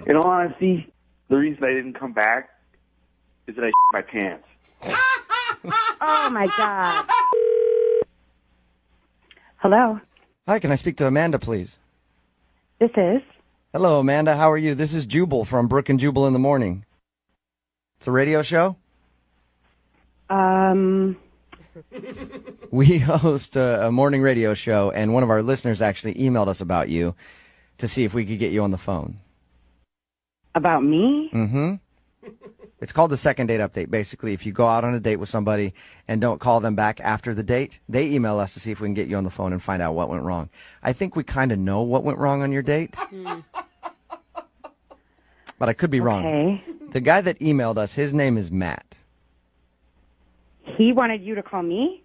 In all honesty, the reason I didn't come back is that I my pants. Oh, my God. Hello? Hi, can I speak to Amanda, please? This is? Hello, Amanda. How are you? This is Jubal from Brooke and Jubal in the Morning. It's a radio show? We host a morning radio show, and one of our listeners actually emailed us about you to see if we could get you on the phone. About me? Mm-hmm. It's called the Second Date Update. Basically, if you go out on a date with somebody and don't call them back after the date, they email us to see if we can get you on the phone and find out what went wrong. I think we kind of know what went wrong on your date. But I could be wrong. Okay. The guy that emailed us, his name is Matt. He wanted you to call me?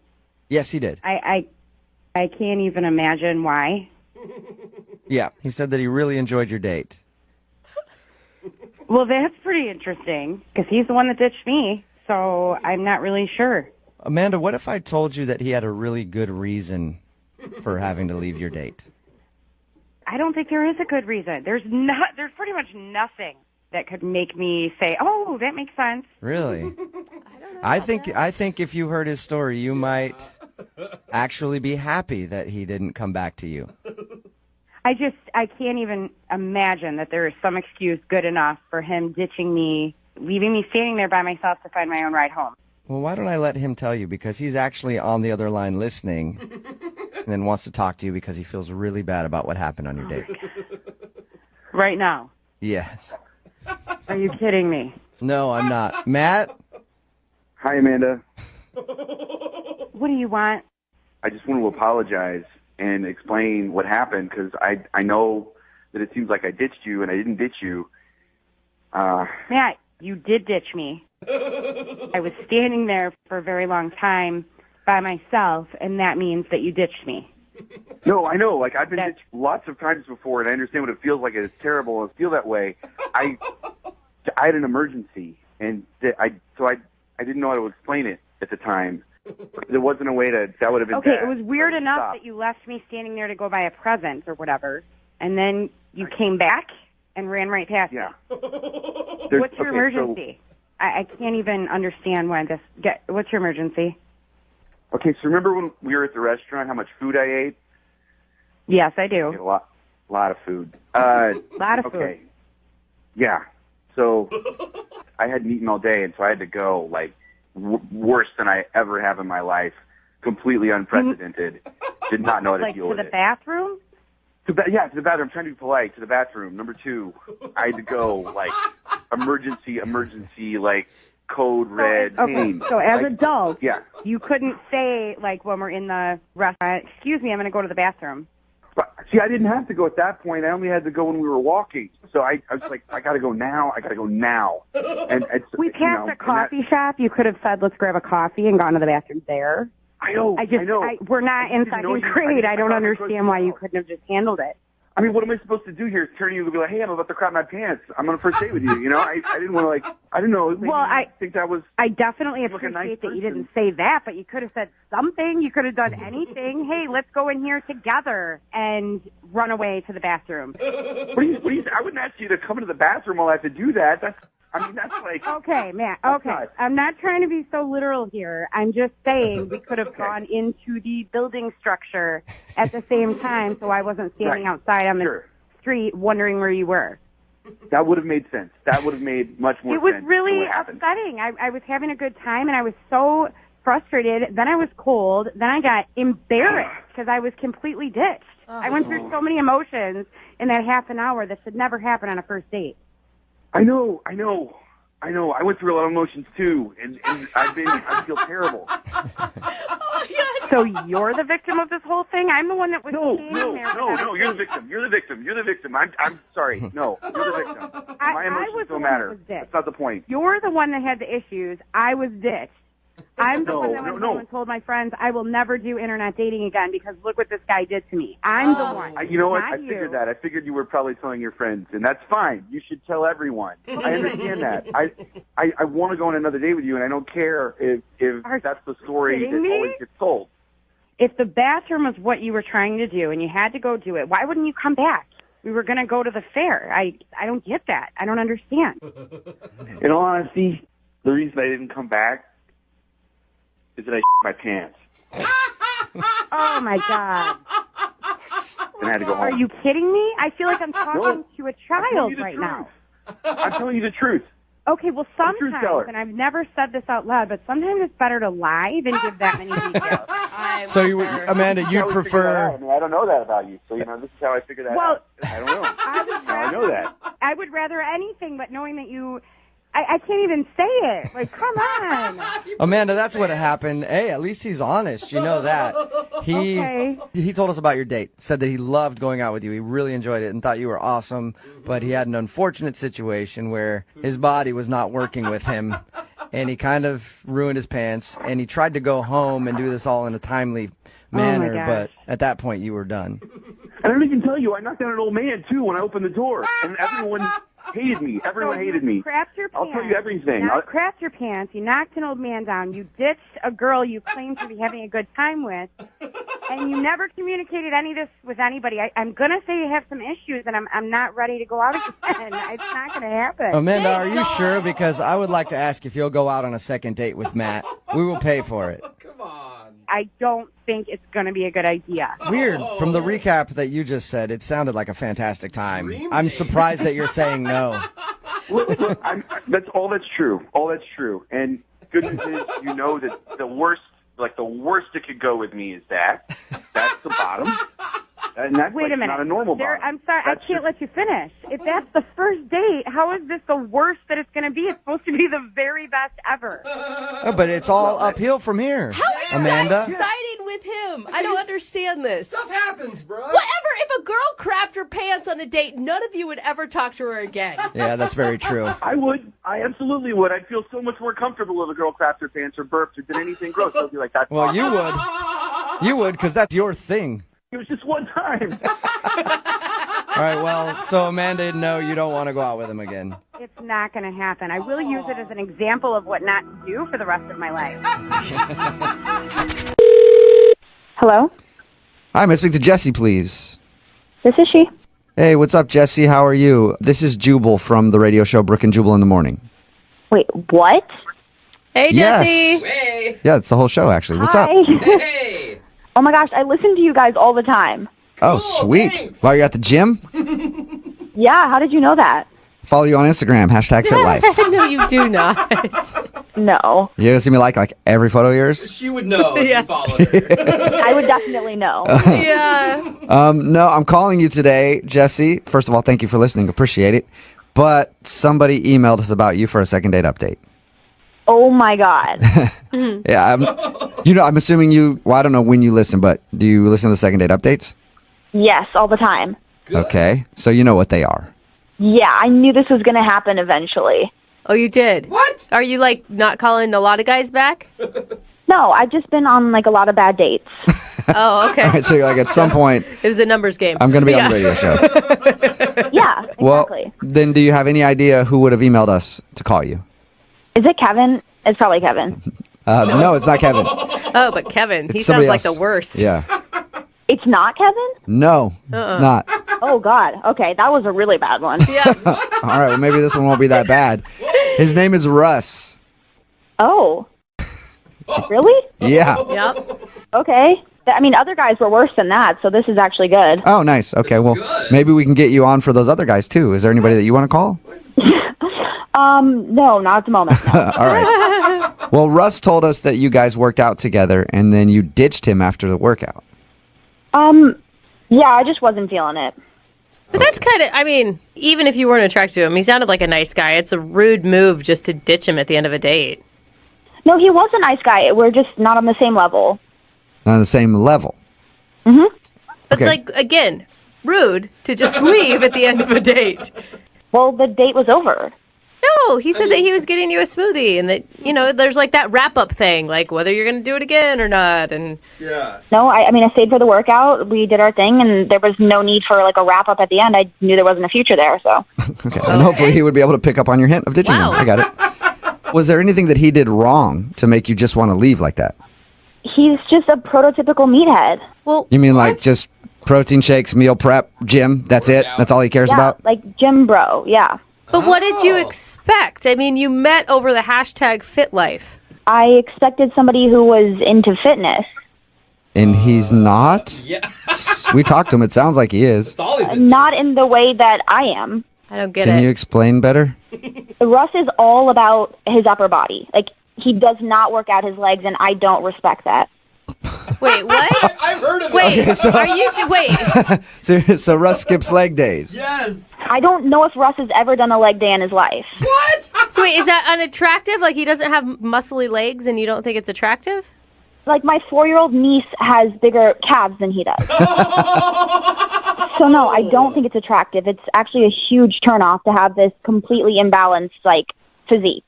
Yes, he did. I can't even imagine why. Yeah, he said that he really enjoyed your date. Well, that's pretty interesting, because he's the one that ditched me, so I'm not really sure. Amanda, what if I told you that he had a really good reason for having to leave your date? I don't think there is a good reason. There's pretty much nothing that could make me say, oh, that makes sense. Really? I think if you heard his story, you might actually be happy that he didn't come back to you. I can't even imagine that there is some excuse good enough for him ditching me, leaving me standing there by myself to find my own ride home. Well, why don't I let him tell you? Because he's actually on the other line listening and then wants to talk to you because he feels really bad about what happened on your date. Right now? Yes. Are you kidding me? No, I'm not. Matt? Hi, Amanda. What do you want? I just want to apologize and explain what happened because I know that it seems like I ditched you and I didn't ditch you. Matt, you did ditch me. I was standing there for a very long time by myself, and that means that you ditched me. No, I know. Like, I've been ditched lots of times before, and I understand what it feels like. It's terrible and feel that way. I had an emergency, and I didn't know how to explain it at the time. There wasn't a way that would have been okay. bad. It was weird enough that you left me standing there to go buy a present or whatever, and then you came back and ran right past me. What's your emergency? I can't even understand why this. What's your emergency? Okay, so remember when we were at the restaurant, how much food I ate? Yes, I do. I ate a lot of food. Lot of food. Okay. Yeah. So I hadn't eaten all day, and so I had to go, like, worse than I ever have in my life. Completely unprecedented. Did not know how to deal with it. Like to the bathroom? To the bathroom. I'm trying to be polite. To the bathroom. Number 2, I had to go, like, emergency, like, code red. Okay, so as adults, yeah. You couldn't say, like, when we're in the restaurant, excuse me, I'm going to go to the bathroom. But, see, I didn't have to go at that point. I only had to go when we were walking. So I was like, I got to go now. And we passed a coffee shop. You could have said, let's grab a coffee and gone to the bathroom there. I know. We're not in second grade. I don't understand why you couldn't have just handled it. I mean, what am I supposed to do here? Turn to you and be like, hey, I'm about to crap my pants. I'm on a first date with you. You know, I didn't want to, I didn't know. Well, I think that was. I definitely appreciate that you didn't say that, but you could have said something. You could have done anything. Hey, let's go in here together and run away to the bathroom. What do you, I wouldn't ask you to come into the bathroom while I have to do that. That's like. Okay, Matt. Okay. I'm not trying to be so literal here. I'm just saying we could have gone into the building structure at the same time so I wasn't standing outside on the street wondering where you were. That would have made sense. That would have made much more sense. It was really upsetting. I was having a good time and I was so frustrated. Then I was cold. Then I got embarrassed because I was completely ditched. I went through so many emotions in that half an hour that should never happen on a first date. I know. I went through a lot of emotions too, and I feel terrible. Oh my God. So you're the victim of this whole thing? I'm the one that was No, you're the victim. I'm sorry. No, you're the victim. My emotions don't matter. That's not the point. You're the one that had the issues. I was ditched. I'm the one that went home and told my friends I will never do internet dating again because look what this guy did to me. I'm the one. You know what? I figured that. I figured you were probably telling your friends, and that's fine. You should tell everyone. I understand that. I want to go on another date with you, and I don't care if that's the story that always gets told. If the bathroom was what you were trying to do and you had to go do it, why wouldn't you come back? We were going to go to the fair. I don't get that. I don't understand. In all honesty, the reason I didn't come back is that I my pants. Oh, my God. And I had to go home. Are you kidding me? I feel like I'm talking to a child right now. I'm telling you the truth. Okay, well, I'm a truth sometimes, teller. and I've never said this out loud, but sometimes it's better to lie than give that many details. So, Amanda, you'd How we figured that out. prefer... I mean, I don't know that about you. So, this is how I figured that out. I don't know. I know that. I would rather anything but knowing that you... I can't even say it. Like, come on. Amanda, that's what happened. Hey, at least he's honest. You know that. He told us about your date, said that he loved going out with you. He really enjoyed it and thought you were awesome, but he had an unfortunate situation where his body was not working with him, and he kind of ruined his pants, and he tried to go home and do this all in a timely manner, but at that point you were done. I don't even tell you, I knocked down an old man, too, when I opened the door, and everyone hated me. Everyone hated me. Crapped your pants. I'll tell you everything. You crapped your pants. You knocked an old man down. You ditched a girl you claimed to be having a good time with. And you never communicated any of this with anybody. I'm going to say you have some issues, and I'm not ready to go out again. It's not going to happen. Amanda, are you sure? Because I would like to ask if you'll go out on a second date with Matt. We will pay for it. Come on. I don't think it's going to be a good idea. Weird. From the recap that you just said, it sounded like a fantastic time. I'm surprised that you're saying no. Look, that's all that's true. All that's true. And good news is, that the worst it could go with me is that. That's the bottom. And that's Wait a minute. not a normal bottom. I'm sorry, I can't let you finish. If that's the first date, how is this the worst that it's going to be? It's supposed to be the very best ever. But it's all uphill from here. How are you Amanda? guys siding with him? I don't understand this. Stuff happens, bro. Whatever. If a girl crapped her pants on a date, none of you would ever talk to her again. Yeah, that's very true. I would. I absolutely would. I'd feel so much more comfortable if a girl crapped her pants or burped or did anything gross. I'd be like, that's Well, awesome. you would. You would, because that's your thing. It was just one time. All right, well, so Amanda, no, you don't want to go out with him again. It's not going to happen. I will use it as an example of what not to do for the rest of my life. Hello? Hi, may I speak to Jesse, please? This is she. Hey, what's up, Jesse? How are you? This is Jubal from the radio show Brooke and Jubal in the Morning. Wait, what? Hey, Yes. Jesse. Hey. Yeah, it's the whole show, actually. What's up? Hey. Oh my gosh, I listen to you guys all the time. Oh, Cool, sweet. thanks. While you're at the gym? Yeah, how did you know that? Follow you on Instagram, #FitLife. No, you do not. No. You gonna see me like every photo of yours? She would know if Yeah. you followed her. I would definitely know. Yeah. No, I'm calling you today, Jesse. First of all, thank you for listening. Appreciate it. But somebody emailed us about you for a second date update. Oh my God. Yeah, I'm assuming you. Well, I don't know when you listen, but do you listen to the second date updates? Yes, all the time. Good. Okay, so you know what they are. Yeah, I knew this was going to happen eventually. Oh, you did? What? Are you, not calling a lot of guys back? No, I've just been on, a lot of bad dates. Oh, okay. All right, so you're like, at some point, It was a numbers game. I'm going to be on the radio show. Yeah, Well, exactly. then do you have any idea who would have emailed us to call you? Is it Kevin? It's probably Kevin. No, it's not Kevin. Oh, but Kevin, he It's sounds somebody like the else. worst. Yeah. It's not Kevin? No, it's not. Oh, God. Okay, that was a really bad one. Yeah. All right, well, maybe this one won't be that bad. His name is Russ. Oh. Really? Yeah. Yep. Okay. I mean, other guys were worse than that, so this is actually good. Oh, nice. Okay, well, good. maybe we can get you on for those other guys, too. Is there anybody that you want to call? No, not at the moment. No. All right. Well, Russ told us that you guys worked out together, and then you ditched him after the workout. Yeah, I just wasn't feeling it. But that's kind of, even if you weren't attracted to him, he sounded like a nice guy. It's a rude move just to ditch him at the end of a date. No, he was a nice guy. We're just not on the same level. On the same level. But, Okay. again, rude to just leave at the end of a date. Well, the date was over. No, he said that he was getting you a smoothie and that, there's that wrap-up thing, whether you're going to do it again or not. And Yeah. No, I stayed for the workout. We did our thing, and there was no need for, a wrap-up at the end. I knew there wasn't a future there, so. Okay. And hopefully he would be able to pick up on your hint of ditching Wow. him. I got it. Was there anything that he did wrong to make you just want to leave like that? He's just a prototypical meathead. well, You mean like just Protein shakes, meal prep, gym. That's it. That's all he cares about. Like gym bro. Yeah. But what did you expect? I mean, you met over the hashtag FitLife. I expected somebody who was into fitness. And he's not? Yeah. We talked to him. It sounds like he is. That's all he's into. Not in the way that I am. I don't get Can it. you explain better? Russ is all about his upper body. Like, he does not work out his legs, and I don't respect that. Wait, what? I've heard of Wait, it. are you... Wait. So Russ skips leg days. Yes. I don't know if Russ has ever done a leg day in his life. What? So wait, is that unattractive? Like, he doesn't have muscly legs and you don't think it's attractive? Like, my 4-year-old niece has bigger calves than he does. So, no, I don't think it's attractive. It's actually a huge turnoff to have this completely imbalanced, like, physique.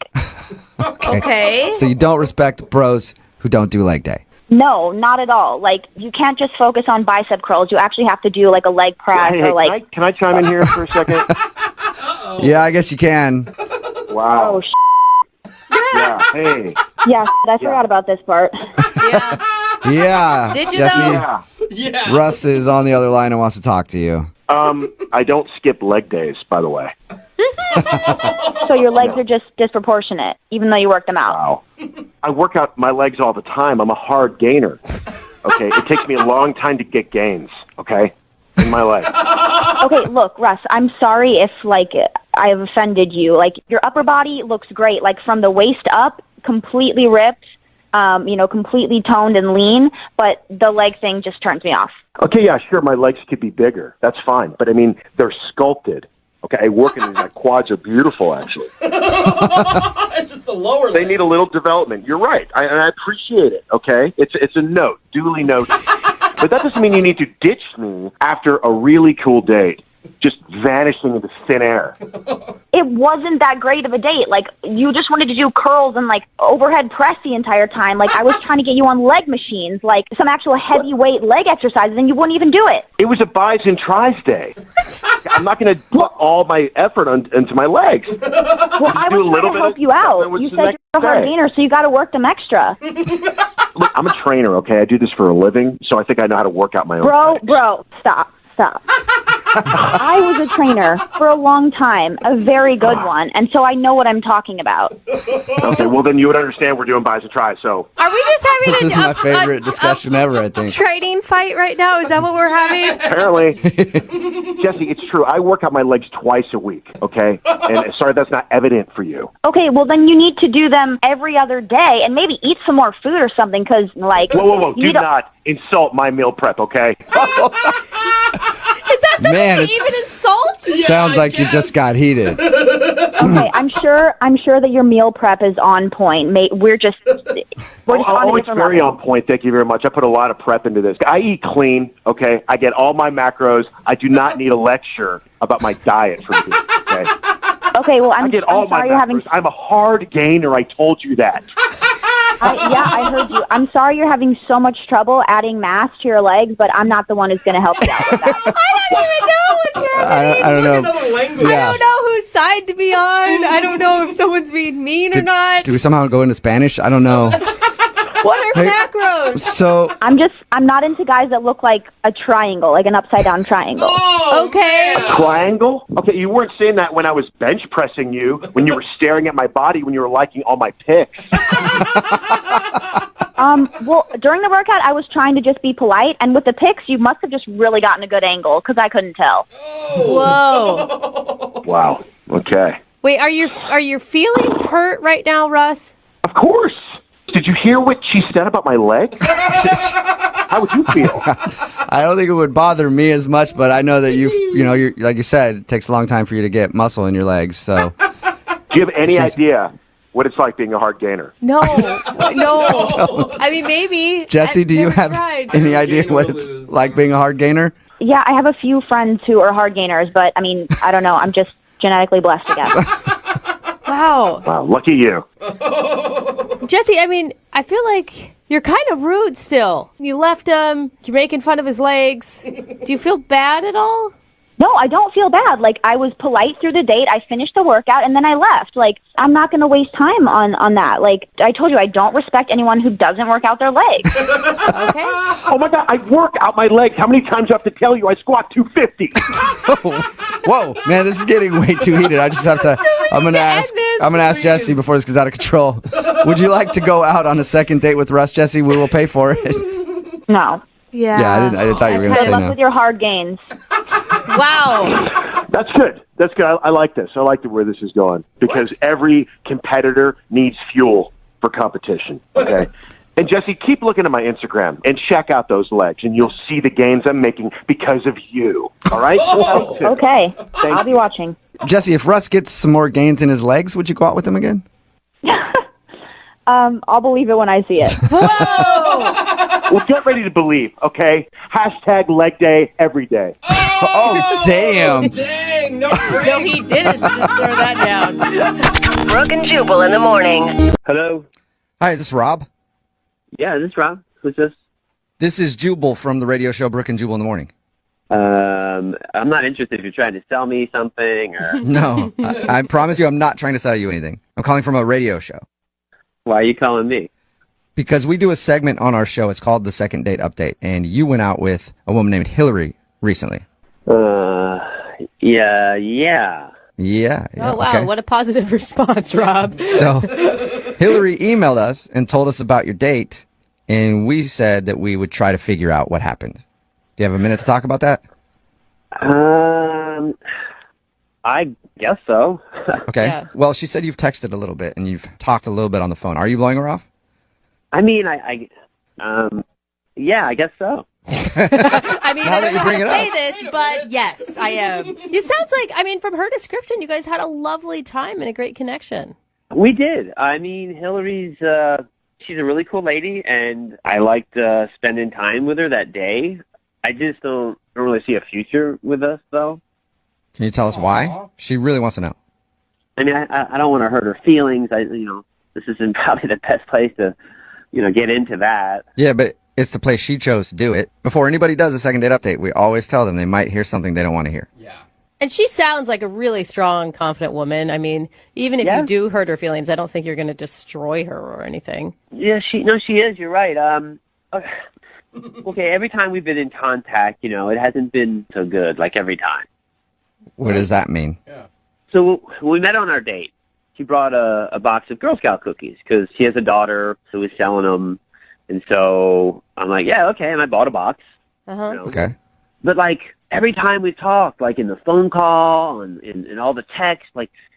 Okay. So you don't respect bros who don't do leg day. No, not at all. Like, you can't just focus on bicep curls. You actually have to do, like, a leg press Hey, or, like... can I chime in here for a second? Yeah, I guess you can. Wow. Oh, Yeah. Hey. yeah, I forgot about this part. Yeah. Yeah. Did you, Jesse, though? Yeah. Yeah. Russ is on the other line and wants to talk to you. I don't skip leg days, by the way. So your legs are just disproportionate, even though you work them out. Wow. I work out my legs all the time. I'm a hard gainer. Okay, it takes me a long time to get gains. Okay, in my legs. Okay, look, Russ, I'm sorry if, like, I have offended you. Like, your upper body looks great, like, from the waist up, completely ripped, completely toned and lean, but the leg thing just turns me off. Okay, yeah, sure, my legs could be bigger. That's fine. But, I mean, they're sculpted. Okay, I work in these. My quads are beautiful, actually. Just the lower They leg. need a little development. You're right, and I appreciate it, okay? It's a note, duly noted. But that doesn't mean you need to ditch me after a really cool date, just vanishing into thin air. It wasn't that great of a date. Like, you just wanted to do curls and, like, overhead press the entire time. Like, I was trying to get you on leg machines, like, some actual heavyweight leg exercises, and you wouldn't even do it. It was a buys and tries day. I'm not going to put all my effort into my legs. Well, I do a was little trying to bit help of you stuff, out. and what's You the said next you're a hard day? gainer, so you got to work them extra. Look, I'm a trainer, okay? I do this for a living, so I think I know how to work out my own legs. Bro, stop. I was a trainer for a long time, a very good one, and so I know what I'm talking about. Okay, well, then you would understand we're doing buys and tries, so... Are we just having This is a my favorite discussion ever, I think. training fight right now? Is that what we're having? Apparently. Jesse, it's true. I work out my legs twice a week, okay? And sorry that's not evident for you. Okay, well, then you need to do them every other day and maybe eat some more food or something because, like... Whoa. you Do need a- not insult my meal prep, okay? Is that something Man, to it's- even insult? Sounds like you just got heated. Okay, I'm sure that your meal prep is on point. We're just on a it's different very level. on point. Thank you very much. I put a lot of prep into this. I eat clean, okay? I get all my macros. I do not need a lecture about my diet from you, okay? Okay, well, I I'm get all my sorry you're having... macros. I'm a hard gainer. I told you that. I heard you. I'm sorry you're having so much trouble adding mass to your legs, but I'm not the one who's going to help you out with that. I don't even know what's happening. I don't know. Another language. Yeah. I don't know whose side to be on. I don't know if someone's being mean or not. Do we somehow go into Spanish? I don't know. What are Hey. macros? So, I'm not into guys that look like a triangle, like an upside down triangle. Oh, Okay. Triangle? Okay, you weren't saying that when I was bench pressing you, when you were staring at my body, when you were liking all my pics. Well, during the workout, I was trying to just be polite, and with the pics, you must have just really gotten a good angle, because I couldn't tell. Whoa. Wow. Okay. Wait, are your feelings hurt right now, Russ? Of course. Did you hear what she said about my leg? How would you feel? I don't think it would bother me as much, but I know that you're like you said, it takes a long time for you to get muscle in your legs. So, Do you have any idea what it's like being a hard gainer? No. No. I mean, maybe. Jesse, do you Never have tried. any idea Gainer what will it's lose. like being a hard gainer? Yeah, I have a few friends who are hard gainers, but, I mean, I don't know. I'm just genetically blessed, I guess. Wow. Wow, lucky you. Jesse, I mean, I feel like you're kind of rude still. You left him. You're making fun of his legs. Do you feel bad at all? No, I don't feel bad. Like, I was polite through the date. I finished the workout, and then I left. Like, I'm not going to waste time on that. Like, I told you, I don't respect anyone who doesn't work out their legs. Okay. Oh, my God, I work out my legs. How many times do I have to tell you I squat 250? Whoa, man, this is getting way too heated. I just have to. I'm gonna ask Jesse before this goes out of control. Would you like to go out on a second date with Russ, Jesse? We will pay for it. No. Yeah. I didn't thought you were gonna Good say luck no. with your hard gains. Wow. That's good. That's good. I like this. I like where this is going because every competitor needs fuel for competition. Okay. And Jesse, keep looking at my Instagram and check out those legs, and you'll see the gains I'm making because of you. All right? Okay. I'll be watching. Jesse, if Russ gets some more gains in his legs, would you go out with him again? I'll believe it when I see it. Whoa! Well, get ready to believe, okay? Hashtag leg day every day. Oh, damn. Dang, no No, he didn't just throw that down. Brooke and Jubal in the morning. Hello? Hi, is this Rob? Yeah, this is Rob. Who's this? This is Jubal from the radio show Brooke and Jubal in the morning. I'm not interested if you're trying to sell me something or... No, I promise you I'm not trying to sell you anything. I'm calling from a radio show. Why are you calling me? Because we do a segment on our show. It's called the Second Date Update. And you went out with a woman named Hillary recently. Yeah. Yeah. Oh, wow. Okay. What a positive response, Rob. So Hillary emailed us and told us about your date. And we said that we would try to figure out what happened. Do you have a minute to talk about that? I guess so. Okay. Yeah. Well, she said you've texted a little bit and you've talked a little bit on the phone. Are you blowing her off? I mean, yeah, I guess so. I mean, Now I that don't you know how bring to it say up. this, but yes, I am. It sounds like, I mean, from her description, you guys had a lovely time and a great connection. We did. I mean, Hillary's, she's a really cool lady, and I liked spending time with her that day. I just don't really see a future with us, though. Can you tell us why? She really wants to know. I mean, I don't want to hurt her feelings. This isn't probably the best place to, get into that. Yeah, but it's the place she chose to do it. Before anybody does a second date update, we always tell them they might hear something they don't want to hear. Yeah. And she sounds like a really strong, confident woman. I mean, even if you do hurt her feelings, I don't think you're going to destroy her or anything. Yeah, she is. You're right. Okay, every time we've been in contact, it hasn't been so good, like every time. What does that mean? Yeah. So when we met on our date, she brought a box of Girl Scout cookies because she has a daughter who was selling them. And so I'm like, yeah, okay. And I bought a box. Uh-huh. Okay. But, every time we talk, in the phone call and all the text,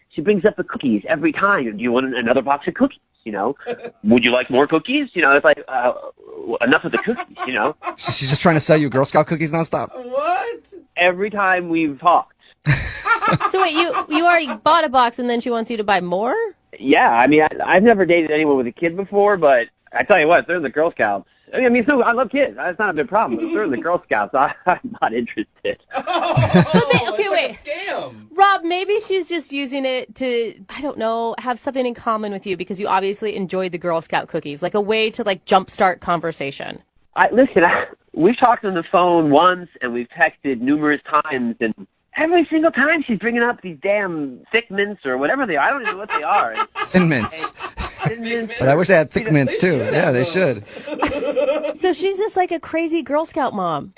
she brings up the cookies every time. Do you want another box of cookies? Would you like more cookies? It's like, enough of the cookies, She's just trying to sell you Girl Scout cookies nonstop. What? Every time we've talked. So wait, you already bought a box and then she wants you to buy more? Yeah, I mean, I've never dated anyone with a kid before, but I tell you what, they're in the Girl Scouts. I mean, I love kids. That's not a big problem. But if they're in the Girl Scouts, I'm not interested. Okay, wait. Scam. Rob, maybe she's just using it to, I don't know, have something in common with you because you obviously enjoyed the Girl Scout cookies, like a way to jumpstart conversation. Listen, we've talked on the phone once, and we've texted numerous times, and every single time she's bringing up these damn thick mints or whatever they are. I don't even know what they are. Thin mints. But I wish they had thick mints too. Yeah, they should. So she's just like a crazy Girl Scout mom.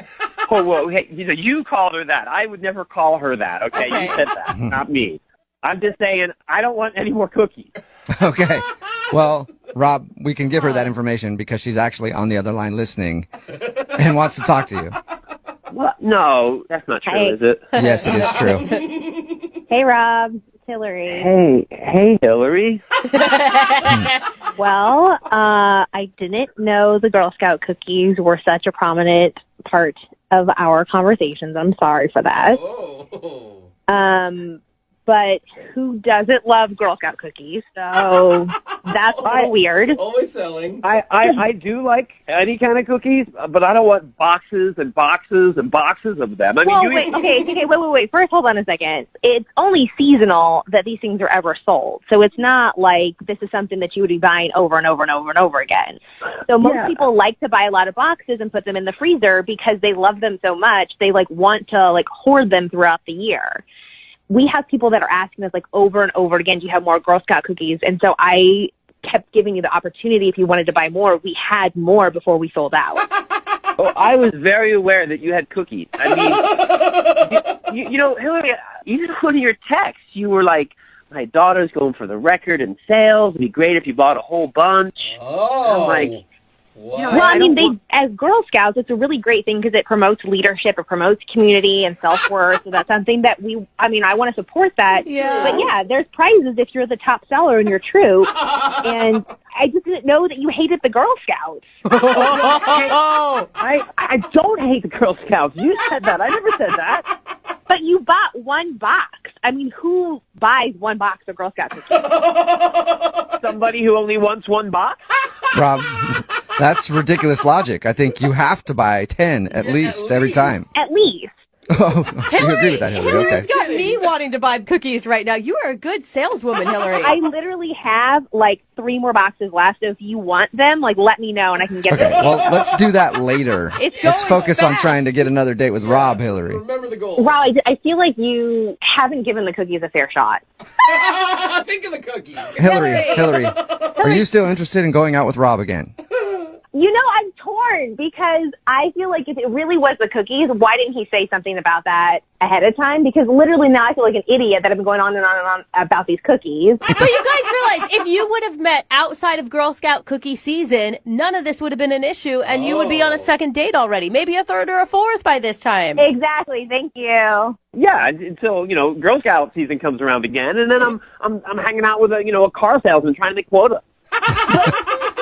Oh, well, hey, you called her that. I would never call her that, okay? Okay. You said that, not me. I'm just saying I don't want any more cookies. Okay. Well, Rob, we can give her that information because she's actually on the other line listening and wants to talk to you. What? No, that's not true, is it? Yes, it is true. Hey, Rob. It's Hillary. Hey, Hillary. Well, I didn't know the Girl Scout cookies were such a prominent part of our conversations. I'm sorry for that. Oh. but who doesn't love Girl Scout cookies? So that's a little weird. Always selling. I do like any kind of cookies, but I don't want boxes and boxes and boxes of them. I mean, Well, wait. First, hold on a second. It's only seasonal that these things are ever sold. So it's not like this is something that you would be buying over and over and over and over again. So most people like to buy a lot of boxes and put them in the freezer because they love them so much. They want to hoard them throughout the year. We have people that are asking us over and over again, do you have more Girl Scout cookies? And so I kept giving you the opportunity if you wanted to buy more. We had more before we sold out. Oh, I was very aware that you had cookies. I mean, you know, Hillary, even one of your texts, you were like, my daughter's going for the record in sales. It'd be great if you bought a whole bunch. Oh. I'm like, well, as Girl Scouts, it's a really great thing because it promotes leadership, it promotes community and self-worth. So that's something that I want to support that. Yeah. But yeah, there's prizes if you're the top seller in your troop. And I just didn't know that you hated the Girl Scouts. I don't hate the Girl Scouts. You said that. I never said that. But you bought one box. I mean, who buys one box of Girl Scout cookies? Somebody who only wants one box? Rob, that's ridiculous logic. I think you have to buy 10 at least every time. At least. Oh, so you agree with that, Hillary? Okay. Hillary's got me wanting to buy cookies right now. You are a good saleswoman, Hillary. I literally have 3 more boxes left. So if you want them, let me know and I can get Okay, them. well, let's do that later. Let's focus on trying to get another date with Rob, Hillary. Remember the goal. Rob, I feel like you haven't given the cookies a fair shot. Think of the cookies. Hillary, are you still interested in going out with Rob again? I'm torn because I feel like if it really was the cookies, why didn't he say something about that ahead of time? Because literally now I feel like an idiot that I've been going on and on and on about these cookies. But you guys realize if you would have met outside of Girl Scout cookie season, none of this would have been an issue and you would be on a second date already. Maybe a third or a fourth by this time. Exactly. Thank you. Yeah, until Girl Scout season comes around again, and then I'm hanging out with a car salesman trying to make quota.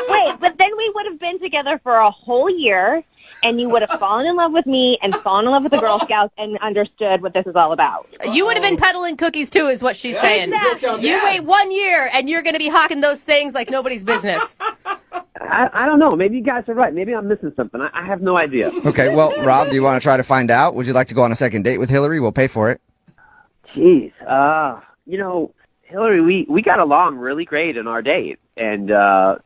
Wait, but then we would have been together for a whole year, and you would have fallen in love with me and fallen in love with the Girl Scouts and understood what this is all about. You would have been peddling cookies too, is what she's saying. Exactly. You wait 1 year, and you're going to be hawking those things like nobody's business. I don't know. Maybe you guys are right. Maybe I'm missing something. I have no idea. Okay, well, Rob, do you want to try to find out? Would you like to go on a second date with Hillary? We'll pay for it. Jeez. Hillary, we got along really great in our date. And how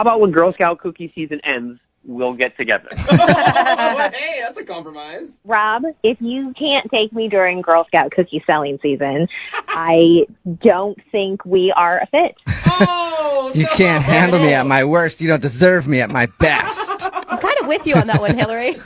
about when Girl Scout cookie season ends, we'll get together? Hey, that's a compromise. Rob, if you can't take me during Girl Scout cookie selling season, I don't think we are a fit. Oh, You can't handle me at my worst. You don't deserve me at my best. I'm kind of with you on that one, Hillary.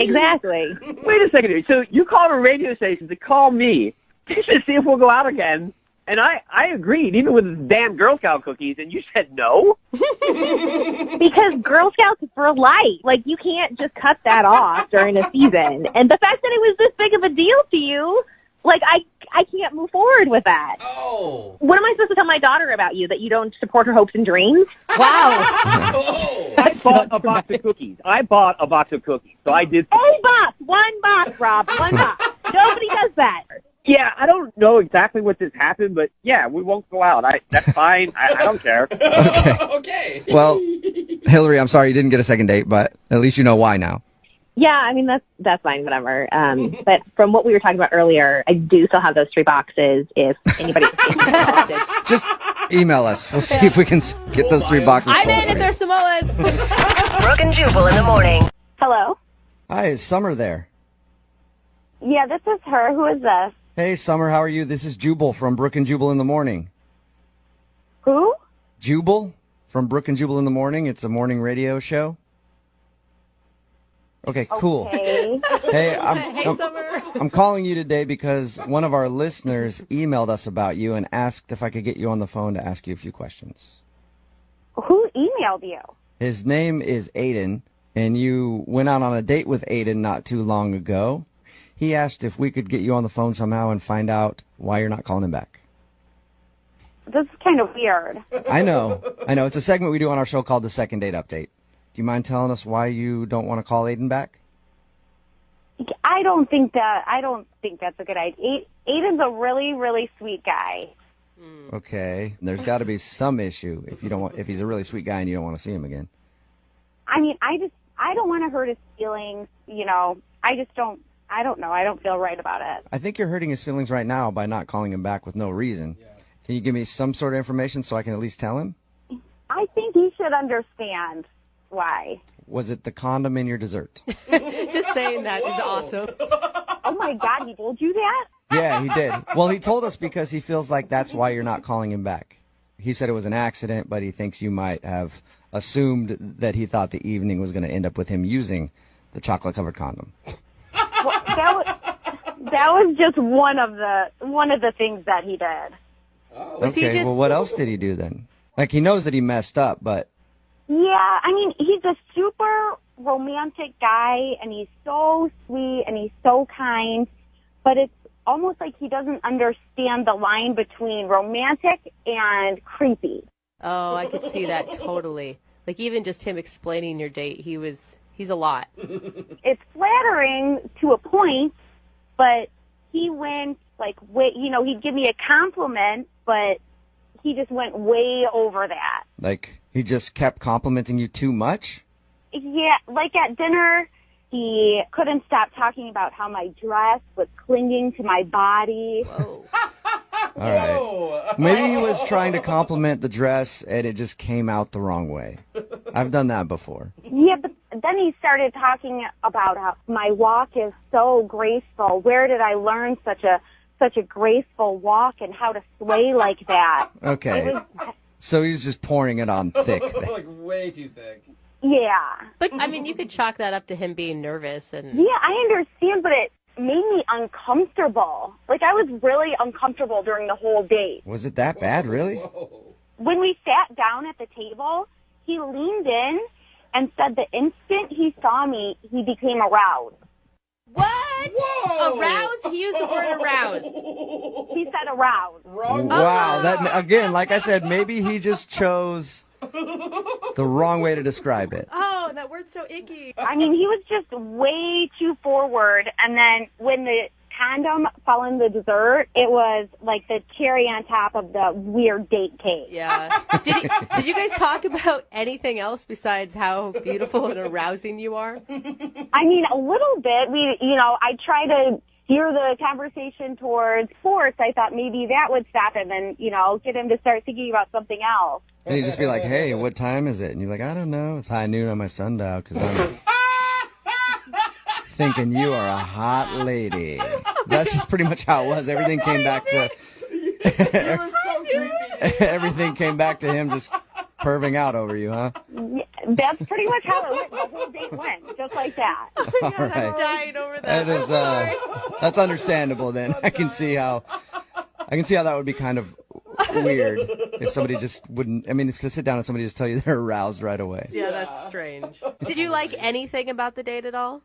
Exactly. Wait a second here. So you called a radio station to call me to see if we'll go out again. And I agreed, even with the damn Girl Scout cookies, and you said no? Because Girl Scouts for life. You can't just cut that off during a season. And the fact that it was this big of a deal to you, I can't move forward with that. Oh. What am I supposed to tell my daughter about you, that you don't support her hopes and dreams? Wow. Oh. I bought a box of cookies. So I did. A box. One box, Rob. One box. Nobody does that. Yeah, I don't know exactly what just happened, but yeah, we won't go out. That's fine. I don't care. Okay. Well, Hillary, I'm sorry you didn't get a second date, but at least you know why now. Yeah, I mean, that's fine, whatever. But from what we were talking about earlier, I do still have those 3 boxes if anybody is interested. Just email us. We'll see if we can get those 3 boxes I'm sold in for if you. they're Samoas. Brooke and Jubal in the morning. Hello? Hi, is Summer there? Yeah, this is her. Who is this? Hey, Summer, how are you? This is Jubal from Brooke and Jubal in the morning. Who? Jubal from Brooke and Jubal in the morning. It's a morning radio show. Okay, cool. Okay. Hey, Summer. I'm calling you today because one of our listeners emailed us about you and asked if I could get you on the phone to ask you a few questions. Who emailed you? His name is Aiden, and you went out on a date with Aiden not too long ago. He asked if we could get you on the phone somehow and find out why you're not calling him back. This is kind of weird. I know. It's a segment we do on our show called the Second Date Update. Do you mind telling us why you don't want to call Aiden back? I don't think that's a good idea. Aiden's a really, really sweet guy. Okay. There's got to be some issue if he's a really sweet guy and you don't want to see him again. I mean, I don't want to hurt his feelings, I don't know. I don't feel right about it. I think you're hurting his feelings right now by not calling him back with no reason. Yeah. Can you give me some sort of information so I can at least tell him? I think he should understand why. Was it the condom in your dessert? Just saying that is awesome. Oh, my God, he told you that? Yeah, he did. Well, he told us because he feels like that's why you're not calling him back. He said it was an accident, but he thinks you might have assumed that he thought the evening was going to end up with him using the chocolate-covered condom. Well, that was just one of the things that he did. Okay, well, what else did he do then? Like, he knows that he messed up, but... Yeah, I mean, he's a super romantic guy, and he's so sweet, and he's so kind, but it's almost like he doesn't understand the line between romantic and creepy. Oh, I could see that totally. Like, even just him explaining your date, he's a lot. It's flattering to a point, but he went, he'd give me a compliment, but he just went way over that. Like, he just kept complimenting you too much? Yeah, like at dinner, he couldn't stop talking about how my dress was clinging to my body. Whoa. All right. Maybe he was trying to compliment the dress and it just came out the wrong way. I've done that before. Yeah, but then he started talking about how my walk is so graceful. Where did I learn such a graceful walk and how to sway like that? Okay. So he's just pouring it on thick. Like way too thick. Yeah. But, I mean, you could chalk that up to him being nervous. And yeah, I understand, but it made me uncomfortable. Like, I was really uncomfortable during the whole date. Was it that bad, really? Whoa. When we sat down at the table, he leaned in and said the instant he saw me, he became aroused. What? Whoa. Aroused? He used the word aroused. He said aroused. Wrong. Wow. That, again, like I said, maybe he just chose the wrong way to describe it. Oh, that word's so icky. I mean, he was just way too forward, and then when the condom fell in the dessert, it was like the cherry on top of the weird date cake. Yeah. Did you guys talk about anything else besides how beautiful and arousing you are? I mean, a little bit. I try to steer the conversation towards sports. I thought maybe that would stop him and, get him to start thinking about something else. And he'd just be like, hey, what time is it? And you're like, I don't know. It's high noon on my sundial because I'm thinking you are a hot lady. That's just pretty much how it was. Everything came back to... Everything came back to him just perving out over you, huh? Yeah, that's pretty much how it went. The whole date went, just like that. Oh my God, I'm dying over that. That is, that's understandable then. I can see how that would be kind of weird if somebody just wouldn't, to sit down and somebody just tell you they're aroused right away. Yeah, that's strange. Did you like anything about the date at all?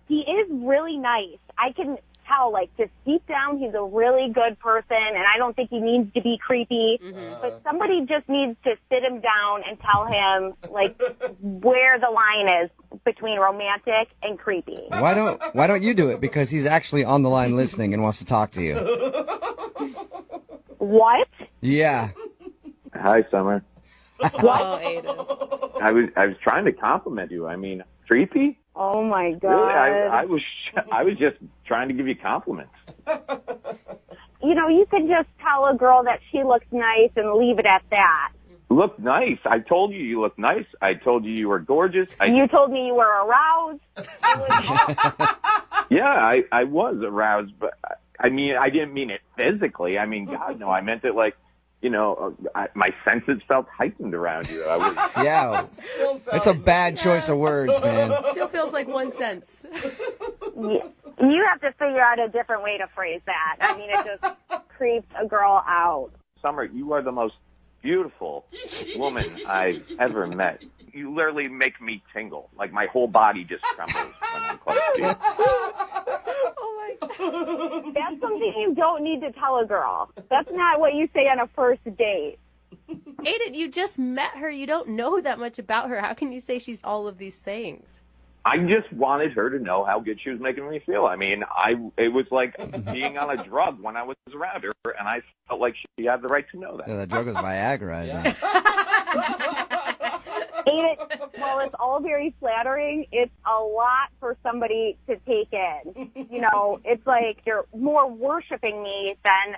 He is really nice. I can tell, just deep down, he's a really good person, and I don't think he needs to be creepy. Mm-hmm. But somebody just needs to sit him down and tell him, where the line is between romantic and creepy. Why don't you do it? Because he's actually on the line listening and wants to talk to you. What? Yeah. Hi, Summer. Oh, Aiden. I was trying to compliment you. Creepy? Oh my God! Really, I was just trying to give you compliments. You could just tell a girl that she looks nice and leave it at that. Look nice. I told you look nice. I told you were gorgeous. You told me you were aroused. Yeah, I was aroused, but I didn't mean it physically. God, no, I meant it my senses felt heightened around you. Yeah, it's a bad choice of words, man. Still feels like one sense. You have to figure out a different way to phrase that. It just creeps a girl out. Summer, you are the most beautiful woman I've ever met. You literally make me tingle. My whole body just trembles when I'm close to you. Oh my God. That's something you don't need to tell a girl. That's not what you say on a first date. Aiden, you just met her. You don't know that much about her. How can you say she's all of these things? I just wanted her to know how good she was making me feel. I mean, it was like being on a drug when I was around her, and I felt like she had the right to know that. Yeah, that drug was Viagra. I think. Well, it's all very flattering. It's a lot for somebody to take in. You know, it's like you're more worshiping me than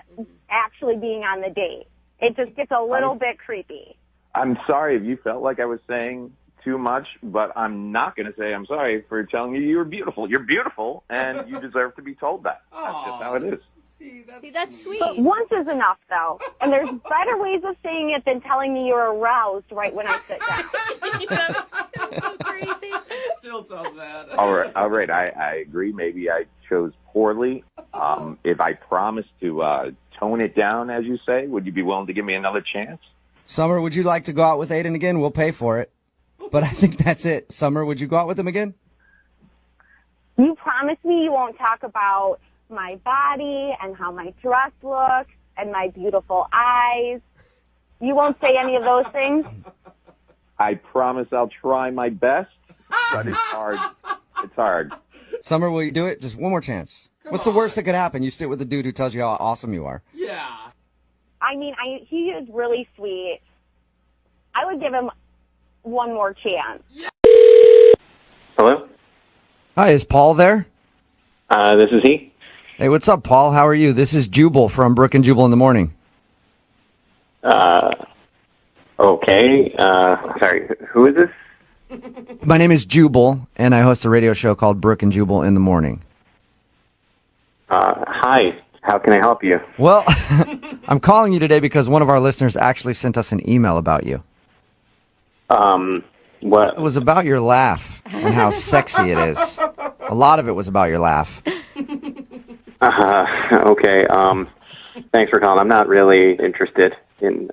actually being on the date. It just gets a little bit creepy. I'm sorry if you felt like I was saying too much, but I'm not going to say I'm sorry for telling you you're beautiful. You're beautiful, and you deserve to be told that. That's just how it is. See, that's sweet. But once is enough, though. And there's better ways of saying it than telling me you're aroused right when I sit down. That's so crazy. Still sounds bad. All right. I agree. Maybe I chose poorly. If I promise to tone it down, as you say, would you be willing to give me another chance? Summer, would you like to go out with Aiden again? We'll pay for it. But I think that's it. Summer, would you go out with him again? You promise me you won't talk about my body and how my dress looks and my beautiful eyes. You won't say any of those things? I promise I'll try my best, but it's hard. It's hard. Summer, will you do it? Just one more chance. What's the worst that could happen? You sit with a dude who tells you how awesome you are. Yeah. I mean, he is really sweet. I would give him one more chance. Hello? Hi, is Paul there? This is he. Hey, what's up, Paul? How are you? This is Jubal from Brooke and Jubal in the morning. Okay. Sorry, who is this? My name is Jubal, and I host a radio show called Brooke and Jubal in the morning. Hi. How can I help you? Well, I'm calling you today because one of our listeners actually sent us an email about you. What? It was about your laugh and how sexy it is. A lot of it was about your laugh. Okay. Thanks for calling. I'm not really interested in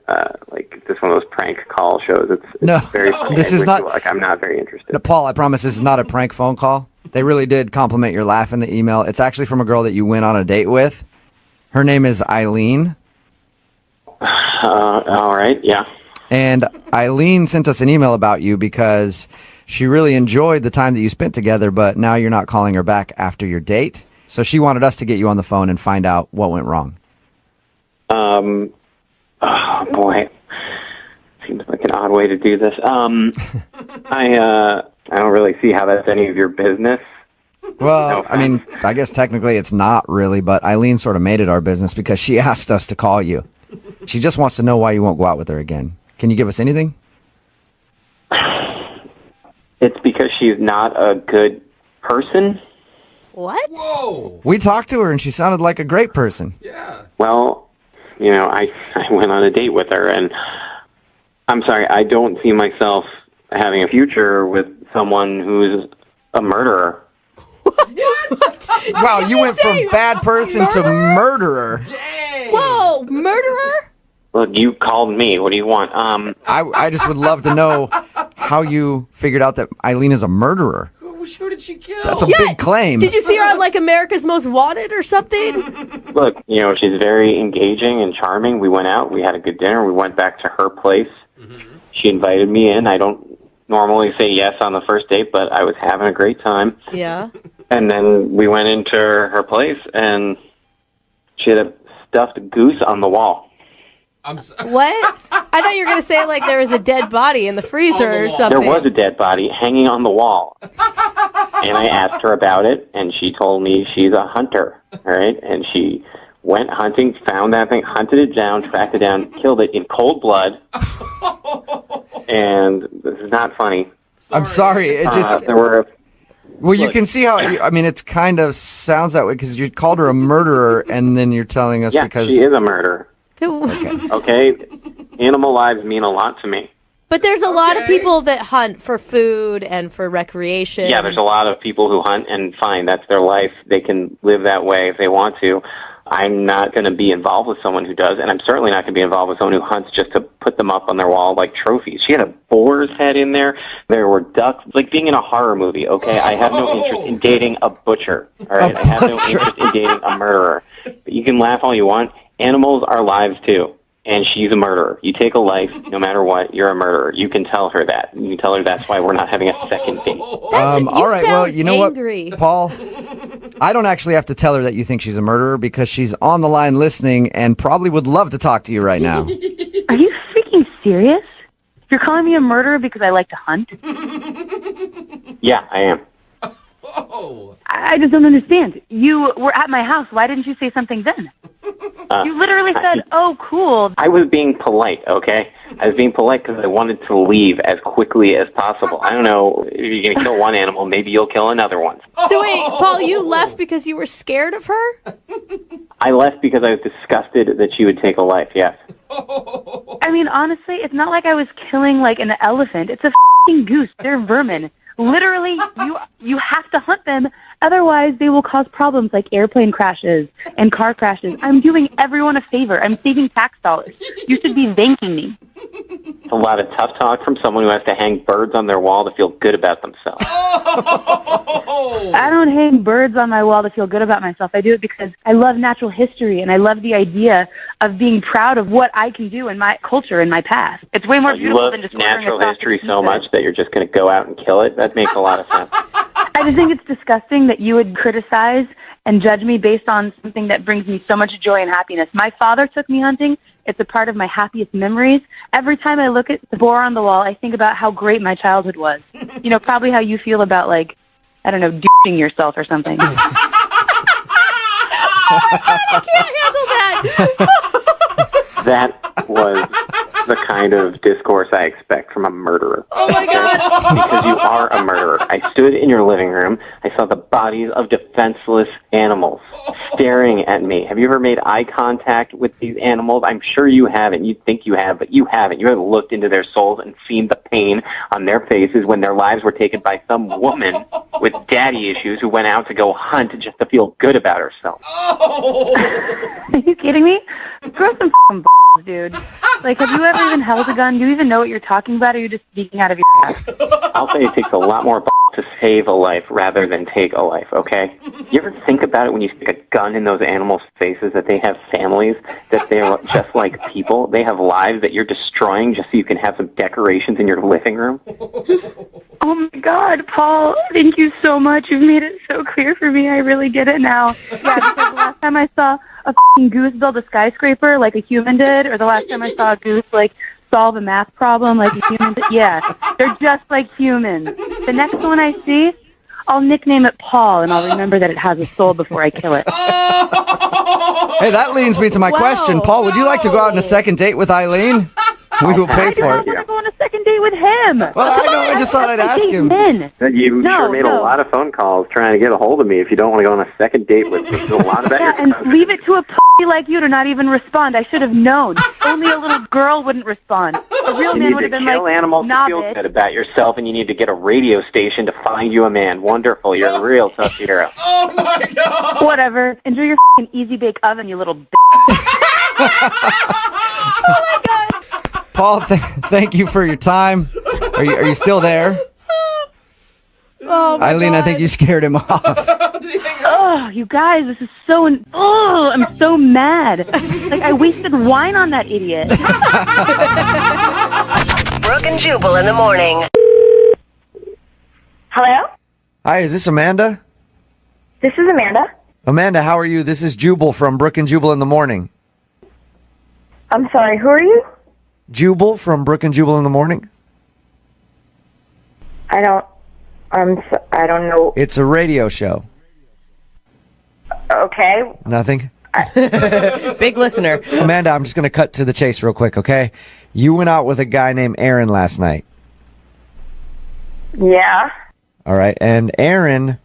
just one of those prank call shows. It's very funny. This is not. Like, I'm not very interested. No, Paul, I promise this is not a prank phone call. They really did compliment your laugh in the email. It's actually from a girl that you went on a date with. Her name is Eileen. All right. Yeah. And Eileen sent us an email about you because she really enjoyed the time that you spent together, but now you're not calling her back after your date. So she wanted us to get you on the phone and find out what went wrong. Oh, boy. Seems like an odd way to do this. I don't really see how that's any of your business. Well, I mean, I guess technically it's not really, but Eileen sort of made it our business because she asked us to call you. She just wants to know why you won't go out with her again. Can you give us anything? It's because she's not a good person. What? Whoa. We talked to her and she sounded like a great person. Yeah. Well, I went on a date with her, and I'm sorry, I don't see myself having a future with someone who's a murderer. What? Wow, you went from bad person to murderer. Dang. Whoa, murderer? Look, you called me. What do you want? I just would love to know how you figured out that Eileen is a murderer. Who did she kill? That's a big claim. Did you see her on like America's Most Wanted or something? Look, she's very engaging and charming. We went out. We had a good dinner. We went back to her place. Mm-hmm. She invited me in. I don't normally say yes on the first date, but I was having a great time. Yeah. And then we went into her place, and she had a stuffed goose on the wall. What? I thought you were going to say like there was a dead body in the freezer or something. There was a dead body hanging on the wall. And I asked her about it, and she told me she's a hunter, all right? And she went hunting, found that thing, hunted it down, tracked it down, killed it in cold blood. And this is not funny. I'm sorry. It just there were. Well, you can see how, it kind of sounds that way because you called her a murderer, and then you're telling us because... she is a murderer. Okay? Animal lives mean a lot to me. But there's a lot of people that hunt for food and for recreation. Yeah, there's a lot of people who hunt, and fine, that's their life. They can live that way if they want to. I'm not going to be involved with someone who does, and I'm certainly not going to be involved with someone who hunts just to put them up on their wall like trophies. She had a boar's head in there. There were ducks. It's like being in a horror movie, okay? I have no interest in dating a butcher, all right? I have no interest in dating a murderer. But you can laugh all you want. Animals are lives, too. and she's a murderer. You take a life, no matter what, you're a murderer. You can tell her that. You can tell her that's why we're not having a second date. All right, well, you know angry. what, Paul? I don't actually have to tell her that you think she's a murderer because she's on the line listening and probably would love to talk to you right now. Are you freaking serious? You're calling me a murderer because I like to hunt? Yeah, I am. I just don't understand. You were at my house. Why didn't you say something then? You literally said, oh, cool. I was being polite, okay? I was being polite because I wanted to leave as quickly as possible. I don't know, if you're going to kill one animal, maybe you'll kill another one. So wait, Paul, you left because you were scared of her? I left because I was disgusted that she would take a life, yes. I mean, honestly, it's not like I was killing, like, an elephant. It's a f***ing goose. They're vermin. Literally, you have to hunt them. Otherwise, they will cause problems like airplane crashes and car crashes. I'm doing everyone a favor. I'm saving tax dollars. You should be thanking me. It's a lot of tough talk from someone who has to hang birds on their wall to feel good about themselves. I don't hang birds on my wall to feel good about myself. I do it because I love natural history, and I love the idea of being proud of what I can do in my culture and my past. It's way more beautiful than just natural history so much that you're just going to go out and kill it? That makes a lot of sense. I just think it's disgusting that you would criticize and judge me based on something that brings me so much joy and happiness. My father took me hunting. It's a part of my happiest memories. Every time I look at the boar on the wall, I think about how great my childhood was. You know, probably how you feel about, like, I don't know, douching yourself or something. I can't handle that. That was the kind of discourse I expect from a murderer. Oh, my God. Because you are a murderer. I stood in your living room. I saw the bodies of defenseless animals staring at me. Have you ever made eye contact with these animals? I'm sure you haven't. You think you have, but you haven't. You haven't looked into their souls and seen the pain on their faces when their lives were taken by some woman with daddy issues who went out to go hunt just to feel good about herself. Are you kidding me? Grow some f***ing balls, dude. Like, have you ever even held a gun? Do you even know what you're talking about, or are you just speaking out of your ass? I'll say it takes a lot more to save a life rather than take a life, okay? You ever think about it when you stick a gun in those animals' faces, that they have families, that they're just like people? They have lives that you're destroying just so you can have some decorations in your living room? Oh, my God, Paul, thank you so much. You've made it so clear for me. I really get it now. Yeah, because the last time I saw a f***ing goose build a skyscraper like a human did, or the last time I saw a goose, like, solve a math problem like a human did, yeah, they're just like humans. The next one I see, I'll nickname it Paul, and I'll remember that it has a soul before I kill it. Hey, that leads me to my question. Paul, would you like to go out on a second date with Eileen? We will pay for it. I want to go on a second date with him. Well, I know. I just thought I'd ask him. You sure made a lot of phone calls trying to get a hold of me if you don't want to go on a second date with me. A lot of that. Yeah, and leave it to a pussy like you to not even respond. I should have known. Only a little girl wouldn't respond. A real man would have been like, you need to kill animals to feel good about yourself, and you need to get a radio station to find you a man. Wonderful. You're a real tough hero. Oh, my God. Whatever. Enjoy your f***ing easy bake oven, you little bitch. Oh, my God. Paul, thank you for your time. Are you still there? Oh, my Eileen, God. I think you scared him off. Oh, you guys, this is so... Oh, I'm so mad. Like, I wasted wine on that idiot. Brooke and Jubal in the morning. Hello? Hi, is this Amanda? This is Amanda. Amanda, how are you? This is Jubal from Brooke and Jubal in the morning. I'm sorry, who are you? Jubal from Brooke and Jubal in the morning. I don't know. It's a radio show. Okay. Nothing? Big listener. Amanda, I'm just going to cut to the chase real quick, okay? You went out with a guy named Aaron last night. Yeah. All right, and Aaron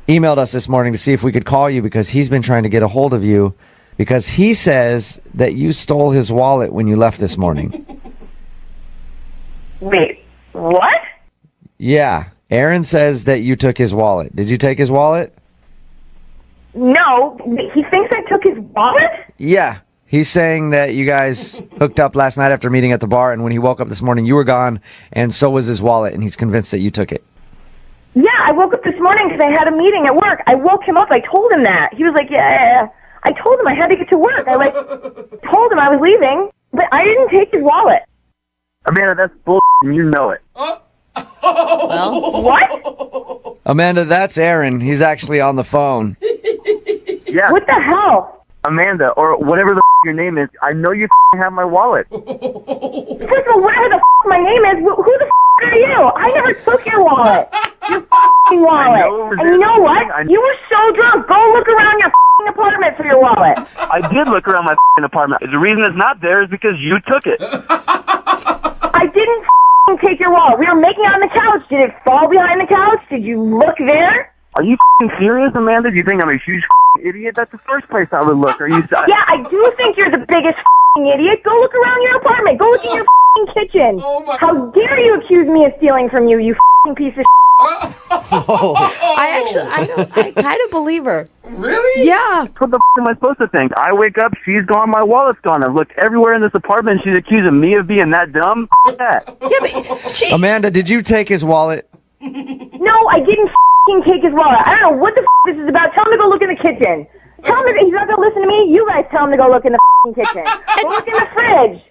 emailed us this morning to see if we could call you because he's been trying to get a hold of you because he says that you stole his wallet when you left this morning. Wait, what? Yeah, Aaron says that you took his wallet. Did you take his wallet? No, he thinks I took his wallet? Yeah, he's saying that you guys hooked up last night after meeting at the bar, and when he woke up this morning, you were gone, and so was his wallet, and he's convinced that you took it. Yeah, I woke up this morning because I had a meeting at work. I woke him up. I told him that. He was like, yeah. I told him I had to get to work. I told him I was leaving. But I didn't take his wallet. Amanda, that's bull, and you know it. Well, What? Amanda, that's Aaron. He's actually on the phone. Yeah, What the hell? Amanda, or whatever the your name is, I know you have my wallet. First of all, whatever the my name is, who the are you? I never took your wallet. Your wallet. And you know what? You were so drunk. Go look around your apartment for your wallet. I did look around my apartment. The reason it's not there is because you took it. I didn't take your wallet. We were making out on the couch. Did it fall behind the couch? Did you look there? Are you serious, Amanda? Do you think I'm a huge idiot? That's the first place I would look. Are you? Yeah, I do think you're the biggest idiot. Go look around your apartment. Go look in your kitchen. How dare you accuse me of stealing from you, you piece of I kind of believe her. Really? Yeah. What the am I supposed to think? I wake up, she's gone, my wallet's gone. I've looked everywhere in this apartment, she's accusing me of being that dumb. That. Yeah, but Amanda, did you take his wallet? No, I didn't take his wallet. I don't know what the this is about. Tell him to go look in the kitchen. Tell him he's not going to listen to me. You guys tell him to go look in the kitchen. Go look in the fridge.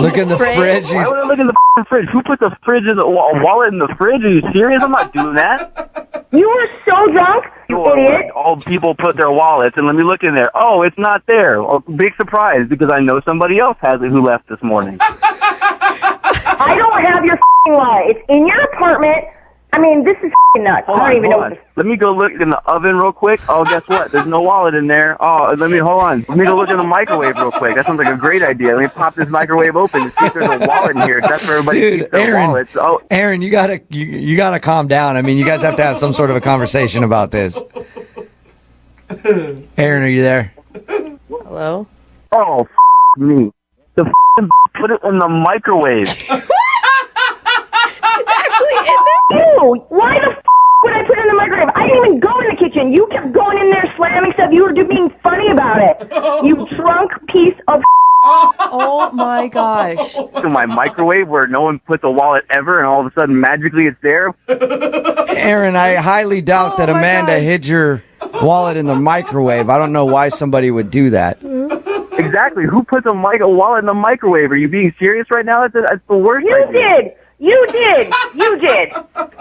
Look in the fridge. Why would I look in the fridge? Who put the fridge in the wallet in the fridge? Are you serious? I'm not doing that. You were so drunk, you idiot. All people put their wallets, and let me look in there. Oh, it's not there. Oh, big surprise, because I know somebody else has it who left this morning. I don't have your wallet. It's in your apartment. I mean, this is nuts. I don't even know. Let me go look in the oven real quick. Oh, guess what? There's no wallet in there. Oh, hold on. Let me go look in the microwave real quick. That sounds like a great idea. Let me pop this microwave open and see if there's a wallet in here. That's where everybody keeps their wallets. Oh, Aaron, you gotta calm down. I mean, you guys have to have some sort of a conversation about this. Aaron, are you there? Hello? Oh, me. The put it in the microwave. It's actually in there? Ew, why the would I put it in the microwave? I didn't even go in the kitchen. You kept going in there slamming stuff. You were just being funny about it. You drunk piece of Oh my gosh. To my microwave where no one puts a wallet ever, and all of a sudden magically it's there. Aaron, I highly doubt that Amanda hid your wallet in the microwave. I don't know why somebody would do that. Exactly. Who puts a wallet in the microwave? Are you being serious right now? That's the worst. You did. You did. You did.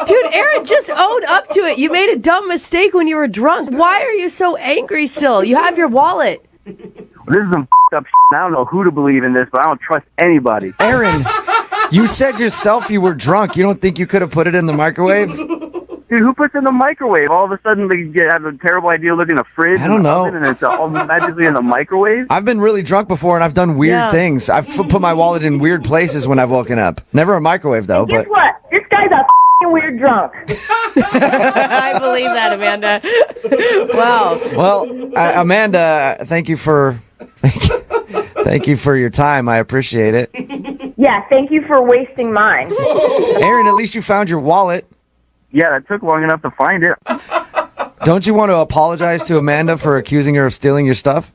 Dude, Aaron just owned up to it. You made a dumb mistake when you were drunk. Why are you so angry still? You have your wallet. This is some up shit. I don't know who to believe in this, but I don't trust anybody. Aaron, you said yourself you were drunk. You don't think you could have put it in the microwave? Dude, who puts it in the microwave? All of a sudden they have a terrible idea looking in a fridge. I don't know. And it's all magically in the microwave. I've been really drunk before, and I've done weird things. I've put my wallet in weird places when I've woken up. Never a microwave, though. Guess But what? This guy's a weird drunk. I believe that, Amanda. Wow. Well, Amanda, thank you for your time. I appreciate it. Yeah, thank you for wasting mine. Aaron, at least you found your wallet. Yeah, that took long enough to find it. Don't you want to apologize to Amanda for accusing her of stealing your stuff?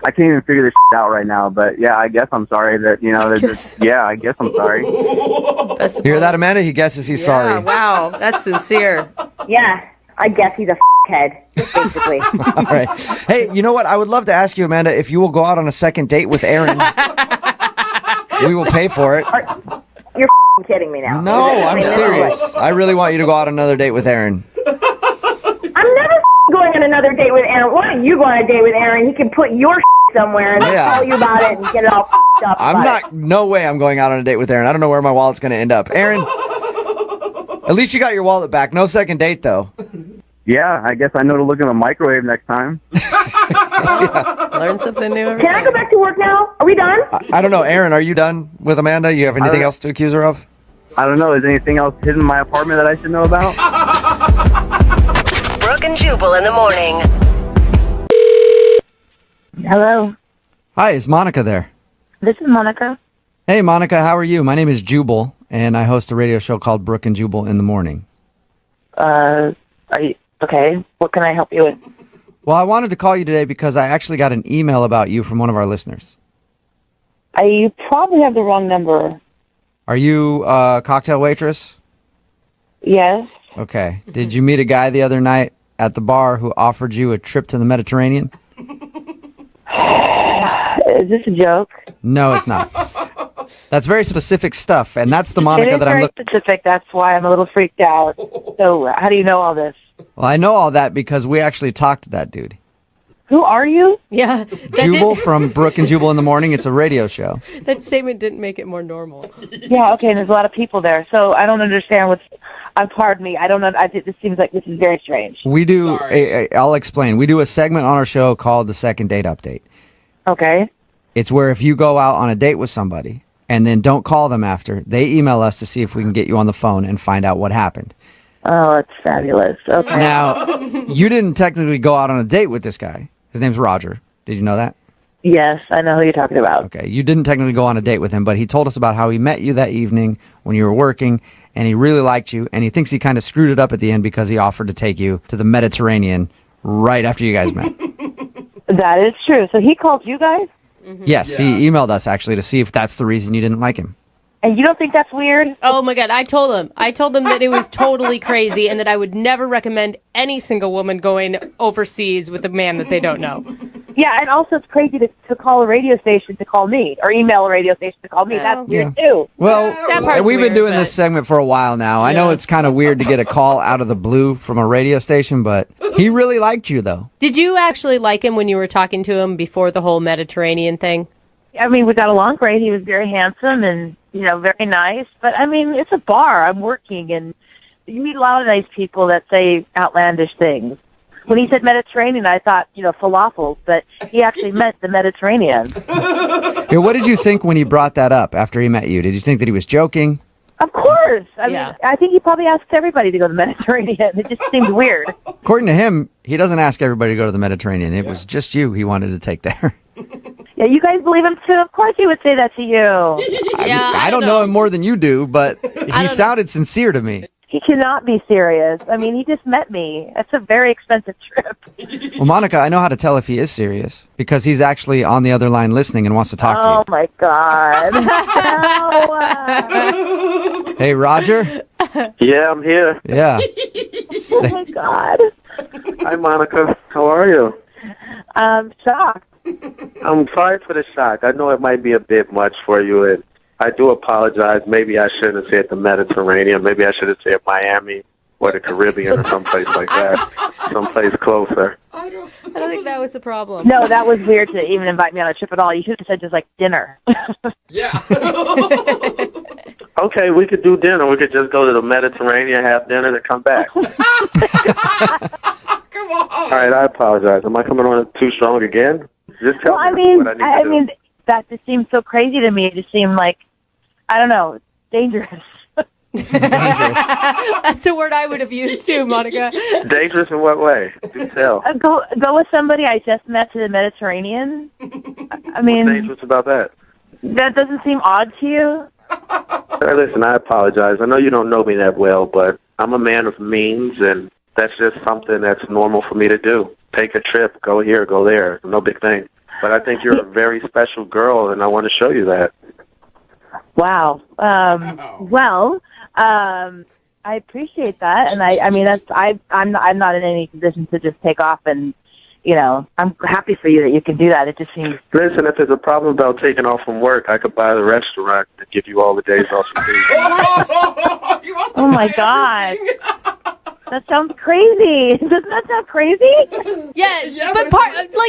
I can't even figure this out right now, but yeah, I guess I'm sorry that, I guess I'm sorry. You hear that, Amanda? He guesses he's sorry. Wow, that's sincere. Yeah, I guess he's a head, basically. All right. Hey, you know what? I would love to ask you, Amanda, if you will go out on a second date with Aaron. We will pay for it. You're kidding me now. No, I'm serious. I really want you to go out on another date with Aaron. I'm never going on another date with Aaron. Why don't you go on a date with Aaron? He can put your somewhere and tell you about it and get it all up. No way I'm going out on a date with Aaron. I don't know where my wallet's going to end up. Aaron, at least you got your wallet back. No second date, though. Yeah, I guess I know to look in the microwave next time. Learn something new every Can I go back to work now? Are we done? I don't know. Aaron, are you done with Amanda? You have anything else to accuse her of? I don't know. Is anything else hidden in my apartment that I should know about? Brooke and Jubal in the morning. Hello. Hi, is Monica there? This is Monica. Hey, Monica, how are you? My name is Jubal, and I host a radio show called Brooke and Jubal in the morning. Are you okay? What can I help you with? Well, I wanted to call you today because I actually got an email about you from one of our listeners. You probably have the wrong number. Are you a cocktail waitress? Yes. Okay. Did you meet a guy the other night at the bar who offered you a trip to the Mediterranean? Is this a joke? No, it's not. That's very specific stuff, and that's the Monica It is that I'm very looking. specific. That's why I'm a little freaked out. So, how do you know all this? Well, I know all that because we actually talked to that dude. Who are you? Yeah. Jubal from Brooke and Jubal in the Morning. It's a radio show. That statement didn't make it more normal. Yeah, okay, and there's a lot of people there, so I don't understand what's... pardon me, I don't know. This seems like this is very strange. We do. I'll explain. We do a segment on our show called the Second Date Update. Okay. It's where if you go out on a date with somebody and then don't call them after, they email us to see if we can get you on the phone and find out what happened. Oh, it's fabulous. Okay. Now, you didn't technically go out on a date with this guy. His name's Roger. Did you know that? Yes, I know who you're talking about. Okay, you didn't technically go on a date with him, but he told us about how he met you that evening when you were working, and he really liked you, and he thinks he kind of screwed it up at the end because he offered to take you to the Mediterranean right after you guys met. That is true. So he called you guys? Yes, he emailed us actually to see if that's the reason you didn't like him. And you don't think that's weird? Oh my God, I told him that it was totally crazy and that I would never recommend any single woman going overseas with a man that they don't know. Yeah, and also it's crazy to call a radio station to call me, or email a radio station to call me. That's weird too. Well, we've been doing this segment for a while now. I know it's kind of weird to get a call out of the blue from a radio station, but he really liked you, though. Did you actually like him when you were talking to him before the whole Mediterranean thing? I mean, we got along great. He was very handsome and, very nice. But, I mean, it's a bar. I'm working, and you meet a lot of nice people that say outlandish things. When he said Mediterranean, I thought, falafels, but he actually meant the Mediterranean. Yeah, what did you think when he brought that up after he met you? Did you think that he was joking? Of course. I mean, I think he probably asks everybody to go to the Mediterranean. It just seems weird. According to him, he doesn't ask everybody to go to the Mediterranean. It was just you he wanted to take there. Yeah, you guys believe him too? Of course he would say that to you. I don't know him more than you do, but he sounded sincere to me. He cannot be serious. I mean, he just met me. That's a very expensive trip. Well, Monica, I know how to tell if he is serious because he's actually on the other line listening and wants to talk to you. Oh, my God. No. Hey, Roger? Yeah, I'm here. Yeah. Oh, my God. Hi, Monica. How are you? I'm shocked. I'm sorry for the shock. I know it might be a bit much for you, and I do apologize. Maybe I shouldn't have said the Mediterranean. Maybe I should have said Miami or the Caribbean or someplace like that, someplace closer. I don't think that was the problem. No, that was weird to even invite me on a trip at all. You should have said just like dinner. Okay, we could do dinner. We could just go to the Mediterranean, have dinner, then come back. Come on. All right, I apologize. Am I coming on too strong again? Just tell Well, me what I need to do. that just seems so crazy to me. It just seemed like, I don't know, dangerous. That's the word I would have used too, Monica. Dangerous in what way? Do tell. Go with somebody I just met to the Mediterranean? I mean, What's dangerous about that? that doesn't seem odd to you? Listen, I apologize. I know you don't know me that well, but I'm a man of means, and that's just something that's normal for me to do. Take a trip, go here, go there. No big thing. But I think you're a very special girl, and I want to show you that. Wow. I appreciate that, and I mean I'm not in any position to just take off, and I'm happy for you that you can do that. It just seems. Listen, if there's a problem about taking off from work, I could buy the restaurant and give you all the days off you need. Oh my God. That sounds crazy. Doesn't that sound crazy? Yes, but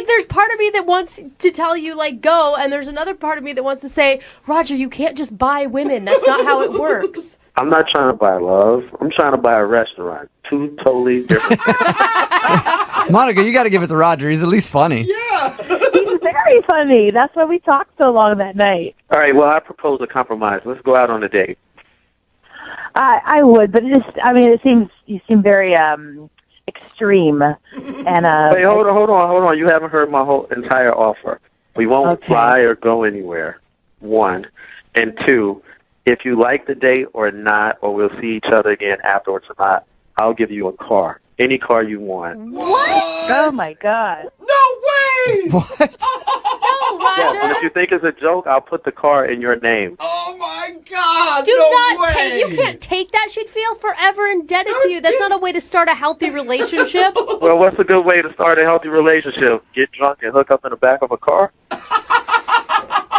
there's part of me that wants to tell you, go, and there's another part of me that wants to say, Roger, you can't just buy women. That's not how it works. I'm not trying to buy love. I'm trying to buy a restaurant. Two totally different things. Monica, you got to give it to Roger. He's at least funny. He's very funny. That's why we talked so long that night. All right, well, I propose a compromise. Let's go out on a date. I would, but it seems you seem very extreme. And Wait, hold on. You haven't heard my whole entire offer. We won't fly or go anywhere. 1, and 2, if you like the date or not, or we'll see each other again afterwards or not, I'll give you a car. Any car you want. What? Oh my God. No way! What? No, Roger. Yes, and if you think it's a joke, I'll put the car in your name. Oh my God! Do no not way. take. You can't take that. She'd feel forever indebted to you. That's not a way to start a healthy relationship. Well, what's a good way to start a healthy relationship? Get drunk and hook up in the back of a car?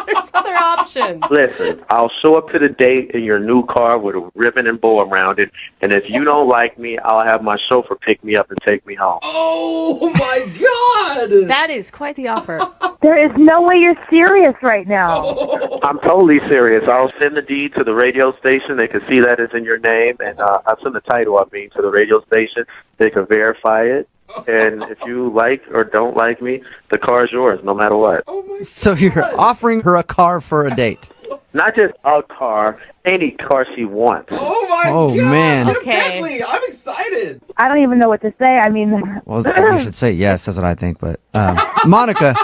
There's other options. Listen, I'll show up to the date in your new car with a ribbon and bow around it, and if you don't like me, I'll have my chauffeur pick me up and take me home. Oh my God! That is quite the offer. There is no way you're serious right now. I'm totally serious. I'll send the deed to the radio station. They can see that it's in your name, and I'll send the title, to the radio station. They can verify it. And if you like or don't like me, the car is yours, no matter what. So you're offering her a car for a date? Not just a car, any car she wants. Oh my Oh, God! man. Okay. Bentley, I'm excited. I don't even know what to say. I mean, Well, you should say yes. That's what I think. But Monica,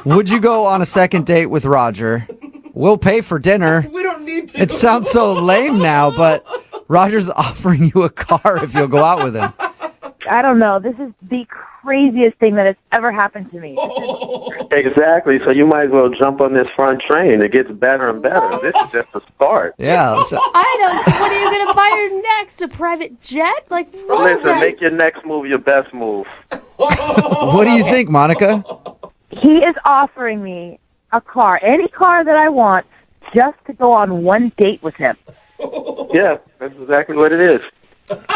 would you go on a second date with Roger? We'll pay for dinner. We don't need to. It sounds so lame now, but Roger's offering you a car if you'll go out with him. I don't know. This is the craziest thing that has ever happened to me. Exactly. So you might as well jump on this front train. It gets better and better. This is just the start. Yeah. I don't. What are you going to buy her next? A private jet? Like what? Listen, make your next move your best move. What do you think, Monica? He is offering me a car, any car that I want, just to go on one date with him. Yeah, that's exactly what it is.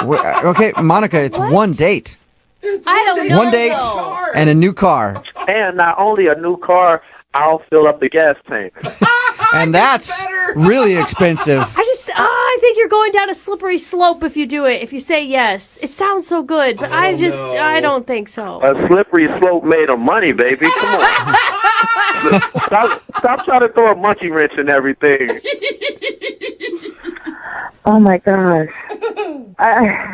Okay, Monica, it's one date. I don't know. One date and a new car. And not only a new car, I'll fill up the gas tank. And that's really expensive. I think you're going down a slippery slope if you do it. If you say yes, it sounds so good, but I don't think so. A slippery slope made of money, baby. Come on. Stop trying to throw a monkey wrench in everything. Oh my gosh.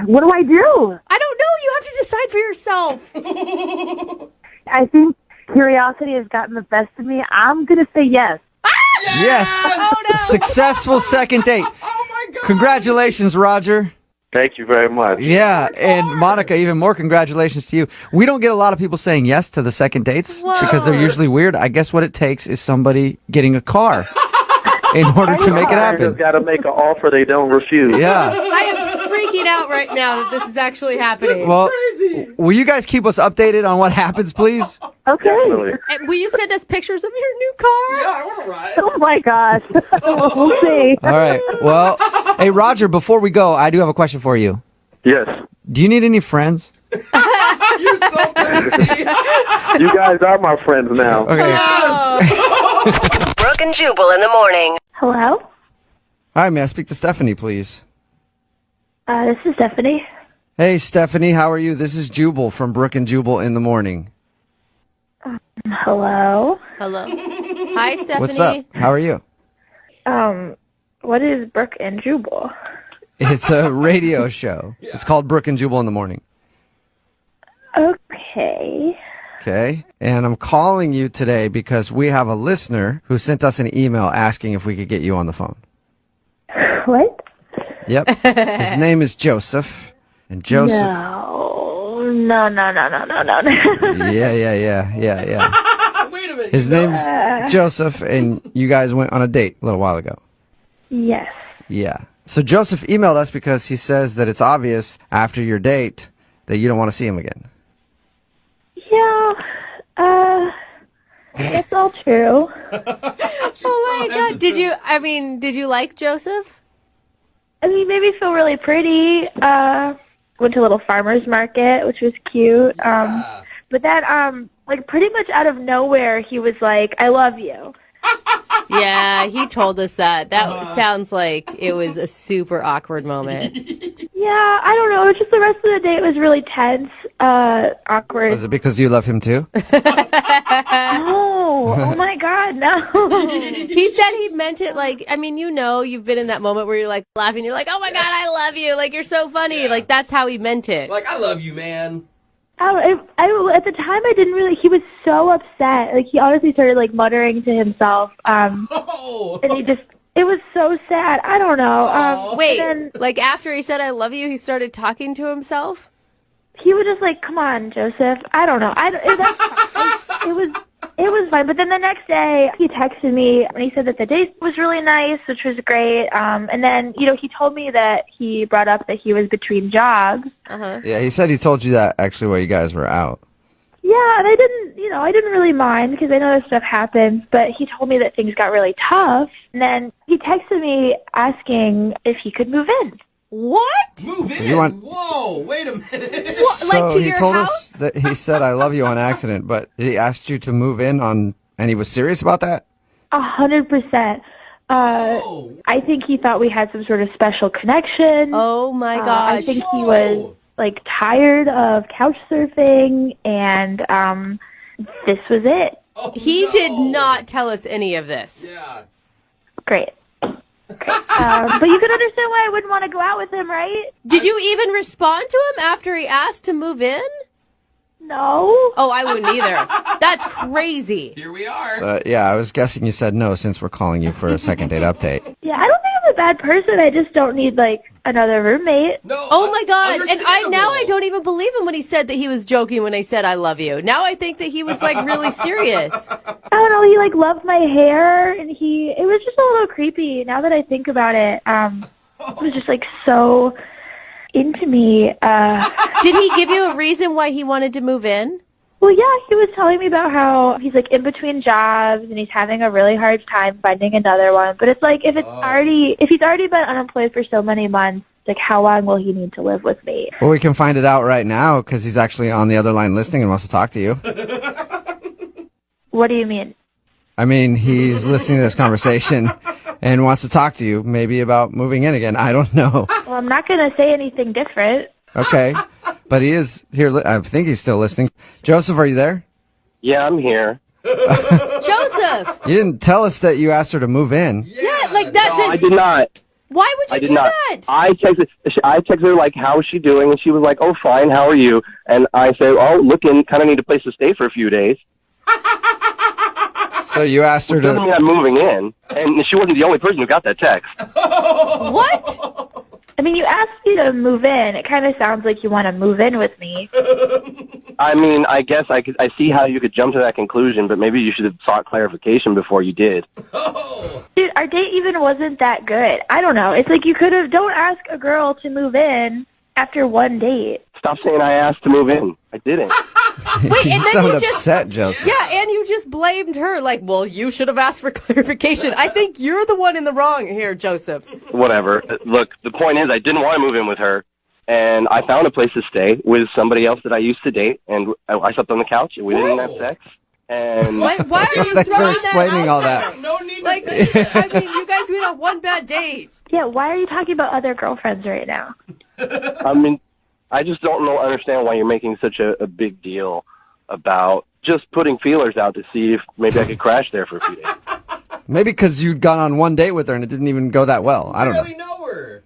What do I do? I don't know. You have to decide for yourself. I think curiosity has gotten the best of me. I'm going to say yes. Yes. Oh, no. Successful second date. Oh my God! Congratulations, Roger. Thank you very much. Yeah, and Monica, even more congratulations to you. We don't get a lot of people saying yes to the second dates because they're usually weird. I guess what it takes is somebody getting a car in order to make it You happen. just got to make an offer they don't refuse. Yeah. I am freaking out right now that this is actually happening. Well, will you guys keep us updated on what happens, please? Okay. Definitely. And will you send us pictures of your new car? Yeah, I want to ride. Oh my gosh. We'll see. All right. Well, hey, Roger, before we go, I do have a question for you. Yes. Do you need any friends? You're so thirsty. You guys are my friends now. Okay. Brooke and Jubal in the morning. Hello? Hi, may I speak to Stephanie, please? This is Stephanie. Hey, Stephanie, how are you? This is Jubal from Brooke and Jubal in the morning. Hello? Hello. Hi, Stephanie. What's up? How are you? What is Brooke and Jubal? It's a radio show. It's called Brooke and Jubal in the morning. Okay. Okay. And I'm calling you today because we have a listener who sent us an email asking if we could get you on the phone. What? Yep. His name is Joseph. And Joseph. No. Yeah. Wait a minute. His name's Joseph, and you guys went on a date a little while ago. Yes. Yeah. So Joseph emailed us because he says that it's obvious after your date that you don't want to see him again. Yeah. That's all true. Oh my God. Did you like Joseph? I mean, made me feel really pretty. Went to a little farmer's market, which was cute. But then, like, pretty much out of nowhere, he was like, I love you. Yeah, he told us that. That sounds like it was a super awkward moment. Yeah, I don't know. It was just the rest of the date was really tense, awkward. Was it because you love him too? No. Oh my God, no. He said he meant it like, I mean, you've been in that moment where you're like laughing, you're like, oh my God, I love you. Like, you're so funny. Like, that's how he meant it. Like, I love you, man. At the time, I didn't really. He was so upset. Like, he honestly started like muttering to himself. And it was so sad. I don't know. Wait, then, like after he said I love you, he started talking to himself? He was just like, come on, Joseph. I don't know. It was fine. But then the next day, he texted me and he said that the date was really nice, which was great. And then, he told me that he brought up that he was between jobs. Yeah, he said he told you that actually while you guys were out. Yeah, and I didn't really mind because I know this stuff happens, but he told me that things got really tough, and then he texted me asking if he could move in. What? Move in? You want- Whoa, wait a minute. So he told us that he said, I love you on accident, but he asked you to move in and he was serious about that? 100%. I think he thought we had some sort of special connection. Oh my gosh. I think he was like tired of couch surfing, and this was it. He did not tell us any of this. Yeah. Great. But you can understand why I wouldn't want to go out with him, right? Did you even respond to him after he asked to move in? No. Oh, I wouldn't either. That's crazy. Here we are. Yeah, I was guessing you said no since we're calling you for a second date update. Yeah, I don't think I'm a bad person. I just don't need, like, another roommate. No. Oh my God. And I understandable. don't even believe him when he said that he was joking when I said I love you. Now I think that he was like really serious. I don't know, he, like, loved my hair, and it was just a little creepy. Now that I think about it, it was just, like, so into me. Did he give you a reason why he wanted to move in? Well, yeah, he was telling me about how he's like in between jobs and he's having a really hard time finding another one. But it's like if he's already been unemployed for so many months, like how long will he need to live with me? Well, we can find it out right now because he's actually on the other line listening and wants to talk to you. What do you mean? I mean, he's listening to this conversation and wants to talk to you, maybe about moving in again. I don't know. Well, I'm not going to say anything different. Okay. But he is here. I think he's still listening. Joseph, are you there? Yeah, I'm here. Joseph! You didn't tell us that you asked her to move in. Yeah, like that's No, it. I did not. Why would you I did do not. that? I texted her like, "How is she doing?" And she was like, "Oh, fine. How are you?" And I said, "Oh, looking. Kind of need a place to stay for a few days." So you asked her Which doesn't mean to. I'm moving in, and she wasn't the only person who got that text. What? I mean, you asked me to move in. It kind of sounds like you want to move in with me. I mean, I guess I see how you could jump to that conclusion, but maybe you should have sought clarification before you did. Dude, our date even wasn't that good. I don't know. It's like you could have, don't ask a girl to move in after one date. Stop saying I asked to move in. I didn't. Wait, You and then sound you just upset, Joseph. Yeah, and you just blamed her. Like, well, you should have asked for clarification. I think you're the one in the wrong here, Joseph. Whatever. Look, the point is I didn't want to move in with her, and I found a place to stay with somebody else that I used to date, and I slept on the couch, and we didn't have sex. And Why are you Thanks for throwing explaining that all out that. there? No need to say that. I mean, you guys went on one bad date. Yeah, why are you talking about other girlfriends right now? I mean, I just don't understand why you're making such a big deal about just putting feelers out to see if maybe I could crash there for a few days. Maybe because you'd gone on one date with her and it didn't even go that well. I don't know.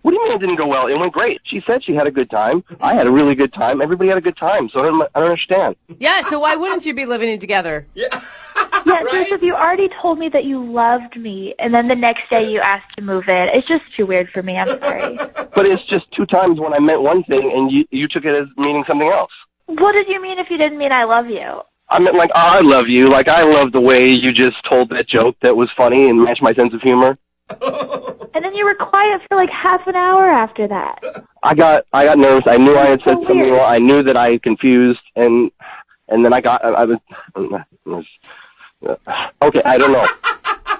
What do you mean it didn't go well? It went great. She said she had a good time. I had a really good time. Everybody had a good time. So I don't understand. Yeah, so why wouldn't you be living together? Yeah, Joseph, you already told me that you loved me, and then the next day you asked to move in. It's just too weird for me. I'm sorry. But it's just 2 times when I meant one thing and you took it as meaning something else. What did you mean if you didn't mean I love you? I meant like, oh, I love you. Like, I love the way you just told that joke that was funny and matched my sense of humor. And then you were quiet for like half an hour after that. I got nervous. I knew I had said something wrong. I knew that I had confused, and then I was okay. I don't know.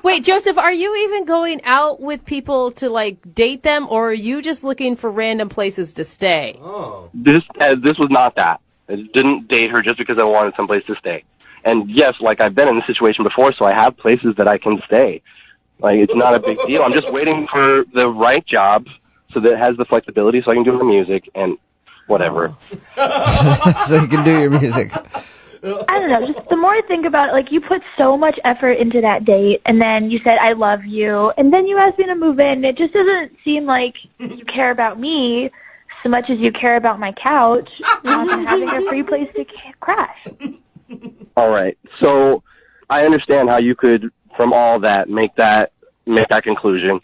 Wait, Joseph, are you even going out with people to like date them, or are you just looking for random places to stay? This was not that. I didn't date her just because I wanted someplace to stay. And yes, like I've been in this situation before, so I have places that I can stay. Like it's not a big deal. I'm just waiting for the right job so that it has the flexibility so I can do my music and whatever. So you can do your music. I don't know. Just the more I think about it, like you put so much effort into that date, and then you said I love you, and then you asked me to move in. It just doesn't seem like you care about me so much as you care about my couch and having a free place to crash. All right. So I understand how you could, from all that, make that conclusion.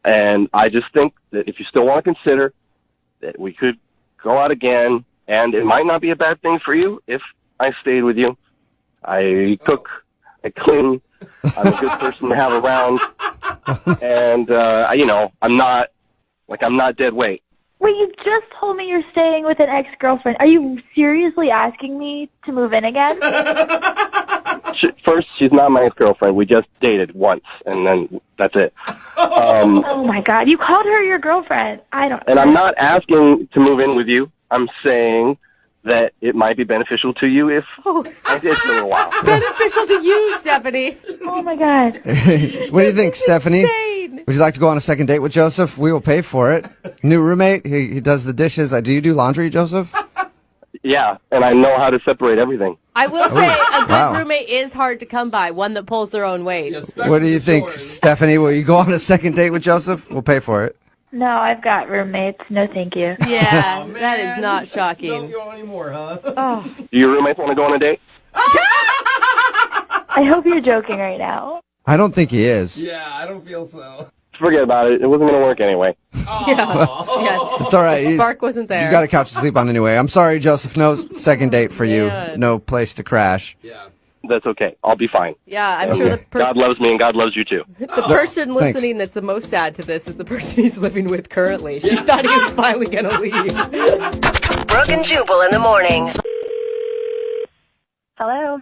And I just think that if you still want to consider that we could go out again, and it might not be a bad thing for you if I stayed with you. I cook, I clean, I'm a good person to have around, and I'm not dead weight. Wait, you just told me you're staying with an ex-girlfriend. Are you seriously asking me to move in again? First, she's not my ex-girlfriend. We just dated once, and then that's it. Oh my God, you called her your girlfriend. I don't. And I'm not asking to move in with you. I'm saying that it might be beneficial to you if I did for a little while. Beneficial to you, Stephanie. Oh my God. What do you think, Stephanie? Would you like to go on a second date with Joseph? We will pay for it. New roommate. He does the dishes. Do you do laundry, Joseph? Yeah, and I know how to separate everything. I will say a good Wow. roommate is hard to come by, one that pulls their own weight. What do you think, Stephanie? Will you go on a second date with Joseph? We'll pay for it. No, I've got roommates. No, thank you. Yeah, that is not shocking. Don't go anymore, huh? Oh. Do your roommates want to go on a date? I hope you're joking right now. I don't think he is. Yeah, I don't feel so. Forget about it. It wasn't going to work anyway. Yeah. It's all right. The spark wasn't there. You got a couch to sleep on anyway. I'm sorry, Joseph. No second date for you. Man. No place to crash. Yeah. That's okay. I'll be fine. Yeah, I'm sure the God loves me and God loves you too. The person Thanks. listening that's the most sad to this is the person he's living with currently. She thought he was finally going to leave. Brooke and Jubal in the morning. Hello.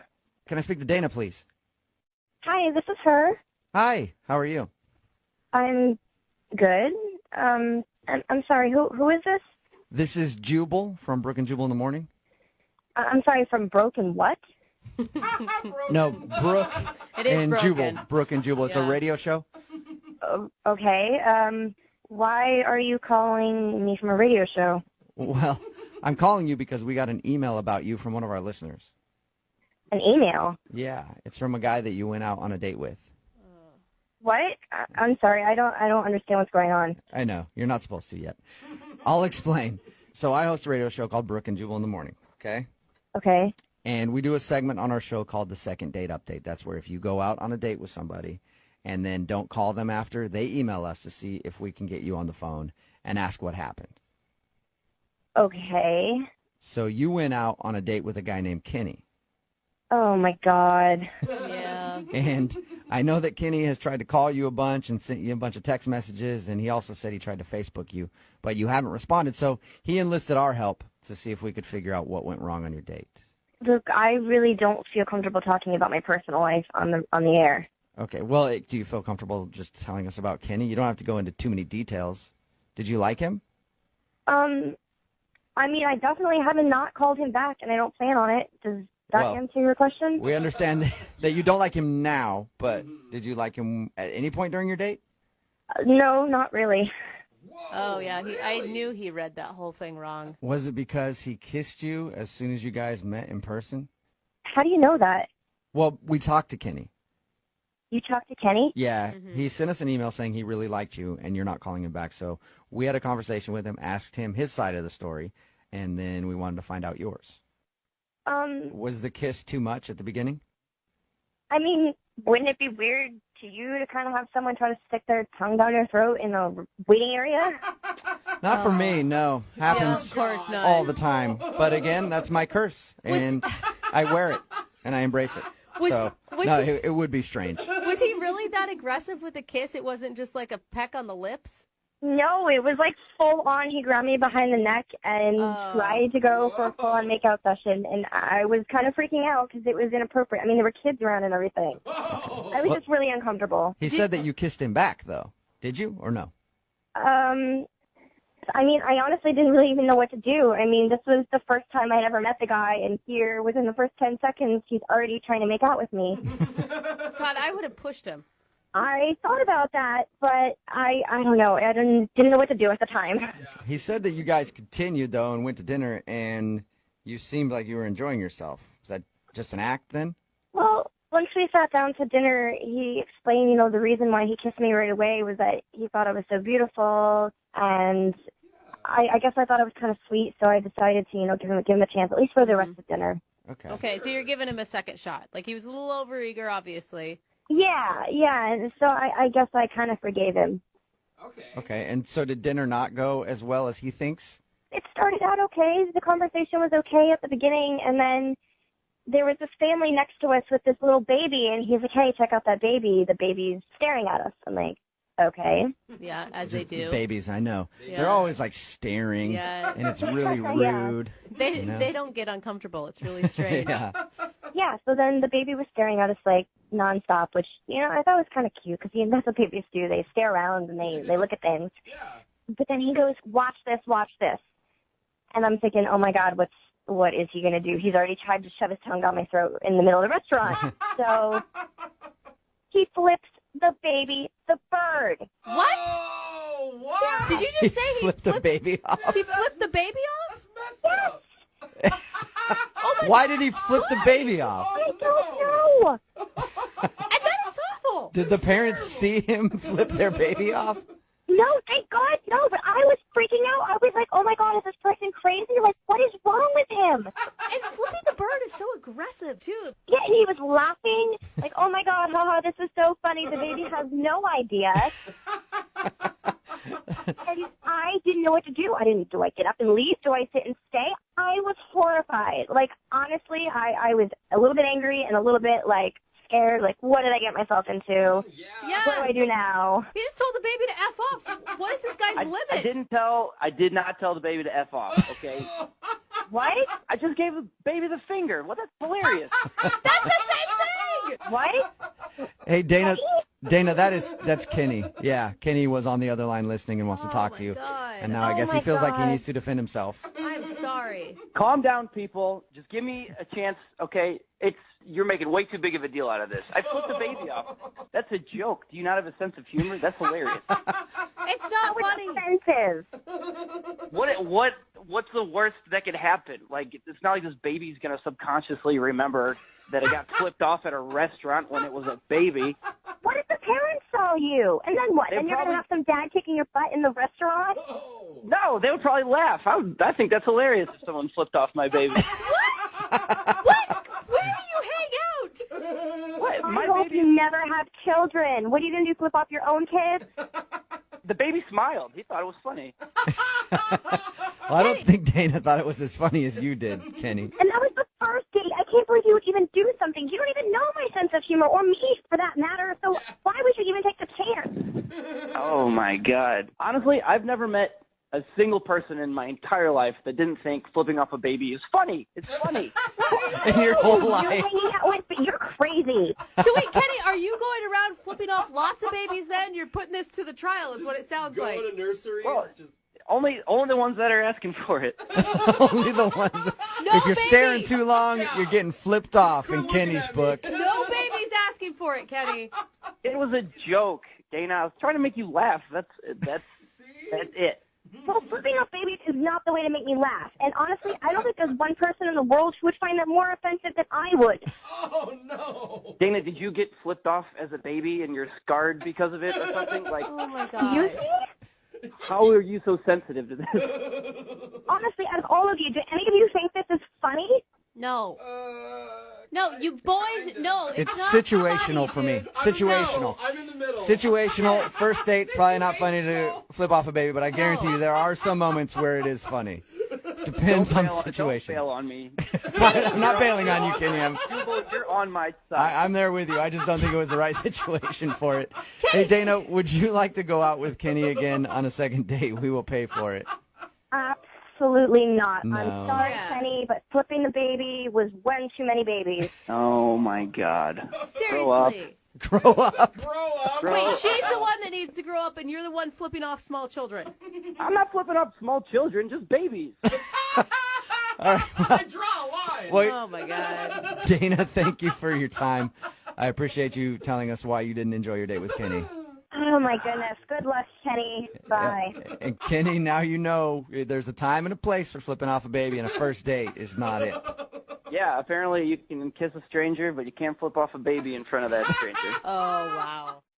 Can I speak to Dana, please? Hi, this is her. Hi. How are you? I'm good. I'm sorry. Who is this? This is Jubal from Brooke and Jubal in the morning. I'm sorry. From Broken what? No, Brooke It is and broken. Jubal. Brooke and Jubal. It's a Yeah. radio show. Okay. Why are you calling me from a radio show? Well, I'm calling you because we got an email about you from one of our listeners. An email? Yeah, it's from a guy that you went out on a date with. What? I'm sorry. I don't understand what's going on. I know. You're not supposed to yet. I'll explain. So I host a radio show called Brooke and Jubal in the morning, okay? Okay. And we do a segment on our show called the Second Date Update. That's where if you go out on a date with somebody and then don't call them after, they email us to see if we can get you on the phone and ask what happened. Okay. So you went out on a date with a guy named Kenny. Oh my God. Yeah. And I know that Kenny has tried to call you a bunch and sent you a bunch of text messages, and he also said he tried to Facebook you, but you haven't responded. So he enlisted our help to see if we could figure out what went wrong on your date. Look, I really don't feel comfortable talking about my personal life on the air. Okay, well, do you feel comfortable just telling us about Kenny? You don't have to go into too many details. Did you like him? I mean, I definitely haven't not called him back, and I don't plan on it. Does that Well, answer your question? We understand that you don't like him now, but did you like him at any point during your date? No, not really. Oh, yeah. I knew he read that whole thing wrong. Was it because he kissed you as soon as you guys met in person? How do you know that? Well, we talked to Kenny. You talked to Kenny? Yeah, he sent us an email saying he really liked you, and you're not calling him back. So we had a conversation with him, asked him his side of the story, and then we wanted to find out yours. Was the kiss too much at the beginning? I mean, wouldn't it be weird to you to kind of have someone try to stick their tongue down your throat in a waiting area? Not for me, no. Happens of course not. all the time. But again, that's my curse, and I wear it, and I embrace it. It would be strange. Was he really that aggressive with the kiss? It wasn't just like a peck on the lips? No, it was like full on. He grabbed me behind the neck and tried to go for a full on makeout session, and I was kind of freaking out because it was inappropriate. I mean, there were kids around and everything. I was just really uncomfortable. He said that you kissed him back, though. Did you or no? I mean, I honestly didn't really even know what to do. I mean, this was the first time I'd ever met the guy, and here, within the first 10 seconds, he's already trying to make out with me. God, I would have pushed him. I thought about that, but I don't know. I didn't know what to do at the time. He said that you guys continued, though, and went to dinner, and you seemed like you were enjoying yourself. Was that just an act, then? Well, once we sat down to dinner, he explained, the reason why he kissed me right away was that he thought I was so beautiful, and I guess I thought it was kind of sweet, so I decided to, give him a chance, at least for the rest of dinner. Okay, so you're giving him a second shot. Like, he was a little overeager, obviously. Yeah, and so I guess I kind of forgave him. Okay, and so did dinner not go as well as he thinks? It started out okay. The conversation was okay at the beginning, and then there was this family next to us with this little baby, and he's like, hey, check out that baby. The baby's staring at us. I'm like, Okay. Yeah, as they do. Babies, I know. Yeah. They're always like staring, Yeah. and it's really Yeah. rude. They you know? they don't get uncomfortable. It's really strange. Yeah. Yeah, so then the baby was staring at us like nonstop, which, I thought was kind of cute because that's what babies do. They stare around and they look at things. But then he goes, watch this. And I'm thinking, oh my God, what is he going to do? He's already tried to shove his tongue down my throat in the middle of the restaurant. So he flips the baby the bird. What? Oh, wow. Did you just say he flipped the baby off? He flipped the baby off? Yes. Why did he flip the baby off? I don't know. And that is awful. Did the parents see him flip their baby off? No, thank God, no. But I was freaking out. I was like, oh my God, is this person crazy? Like, what is wrong with him? And flipping the bird is so aggressive, too. Yeah, and he was laughing. Like, oh my God, haha, this is so funny. The baby has no idea. And I didn't know what to do. Do I get up and leave? Do I sit and stay? I was horrified. Like, honestly, I was a little bit angry and a little bit, like, scared. Like, what did I get myself into? Yeah. What do I do now? He just told the baby to F off. What is this guy's limit? I did not tell the baby to F off, okay? What? I just gave the baby the finger. Well, that's hilarious. That's the same thing! What? Hey, Dana, that's Kenny. Yeah, Kenny was on the other line listening and wants to talk to you. God. And now I guess he feels like he needs to defend himself. I'm sorry. Calm down, people. Just give me a chance, okay? You're making way too big of a deal out of this. I flipped the baby off. That's a joke. Do you not have a sense of humor? That's hilarious. It's not funny. Offensive. What's the worst that could happen? Like, it's not like this baby's gonna subconsciously remember that it got flipped off at a restaurant when it was a baby. What if the parents saw you? And then what? They Then you're probably- going to have some dad kicking your butt in the restaurant? No, they would probably laugh. I think that's hilarious if someone flipped off my baby. What? Where do you hang out? What? I hope you never have children. What are you going to do, flip off your own kids? The baby smiled. He thought it was funny. Well, I don't think Dana thought it was as funny as you did, Kenny. And that was the first date. I can't believe you would even do something. You don't even know my sense of humor, or me for that matter, so why would you even take the chance? Oh, my God. Honestly, I've never met a single person in my entire life that didn't think flipping off a baby is funny. It's funny. In your whole You're life. hanging out with, but you're crazy. So wait, Kenny, are you going around flipping off lots of babies then? You're putting this to the trial is what it sounds like. Going to nurseries. Well, only the ones that are asking for it. Only the ones. No If you're baby. staring too long, you're getting flipped off in Kenny's book. No baby's asking for it, Kenny. It was a joke, Dana. I was trying to make you laugh. That's it. Well, flipping off babies is not the way to make me laugh. And honestly, I don't think there's one person in the world who would find that more offensive than I would. Oh, no. Dana, did you get flipped off as a baby and you're scarred because of it or something? Like, Oh my You God. see? how are you so sensitive to this? Honestly, out of all of you, do any of you think this is funny? No. No, you boys, no. It's not situational funny. for me. I'm Situational. in the middle. Situational. First date, probably not funny to flip off a baby, but I guarantee you there are some moments where it is funny. Depends on the situation. Don't bail on me. I'm not bailing on you, Kenny. Jubal, you're on my side. I'm there with you. I just don't think it was the right situation for it. Hey, Dana, would you like to go out with Kenny again on a second date? We will pay for it. Absolutely not. No. I'm sorry, Yeah. Kenny, but flipping the baby was one too many babies. Oh, my God. Grow up. Seriously. Grow up. Grow up. Wait, she's the one that needs to grow up, and you're the one flipping off small children. I'm not flipping up small children, just babies. All right. I draw a line. Well, Oh my God. Dana, thank you for your time. I appreciate you telling us why you didn't enjoy your date with Kenny. Oh, my goodness. Good luck, Kenny. Bye. And Kenny, now you know there's a time and a place for flipping off a baby, and a first date is not it. Yeah, apparently you can kiss a stranger, but you can't flip off a baby in front of that stranger. Oh, wow.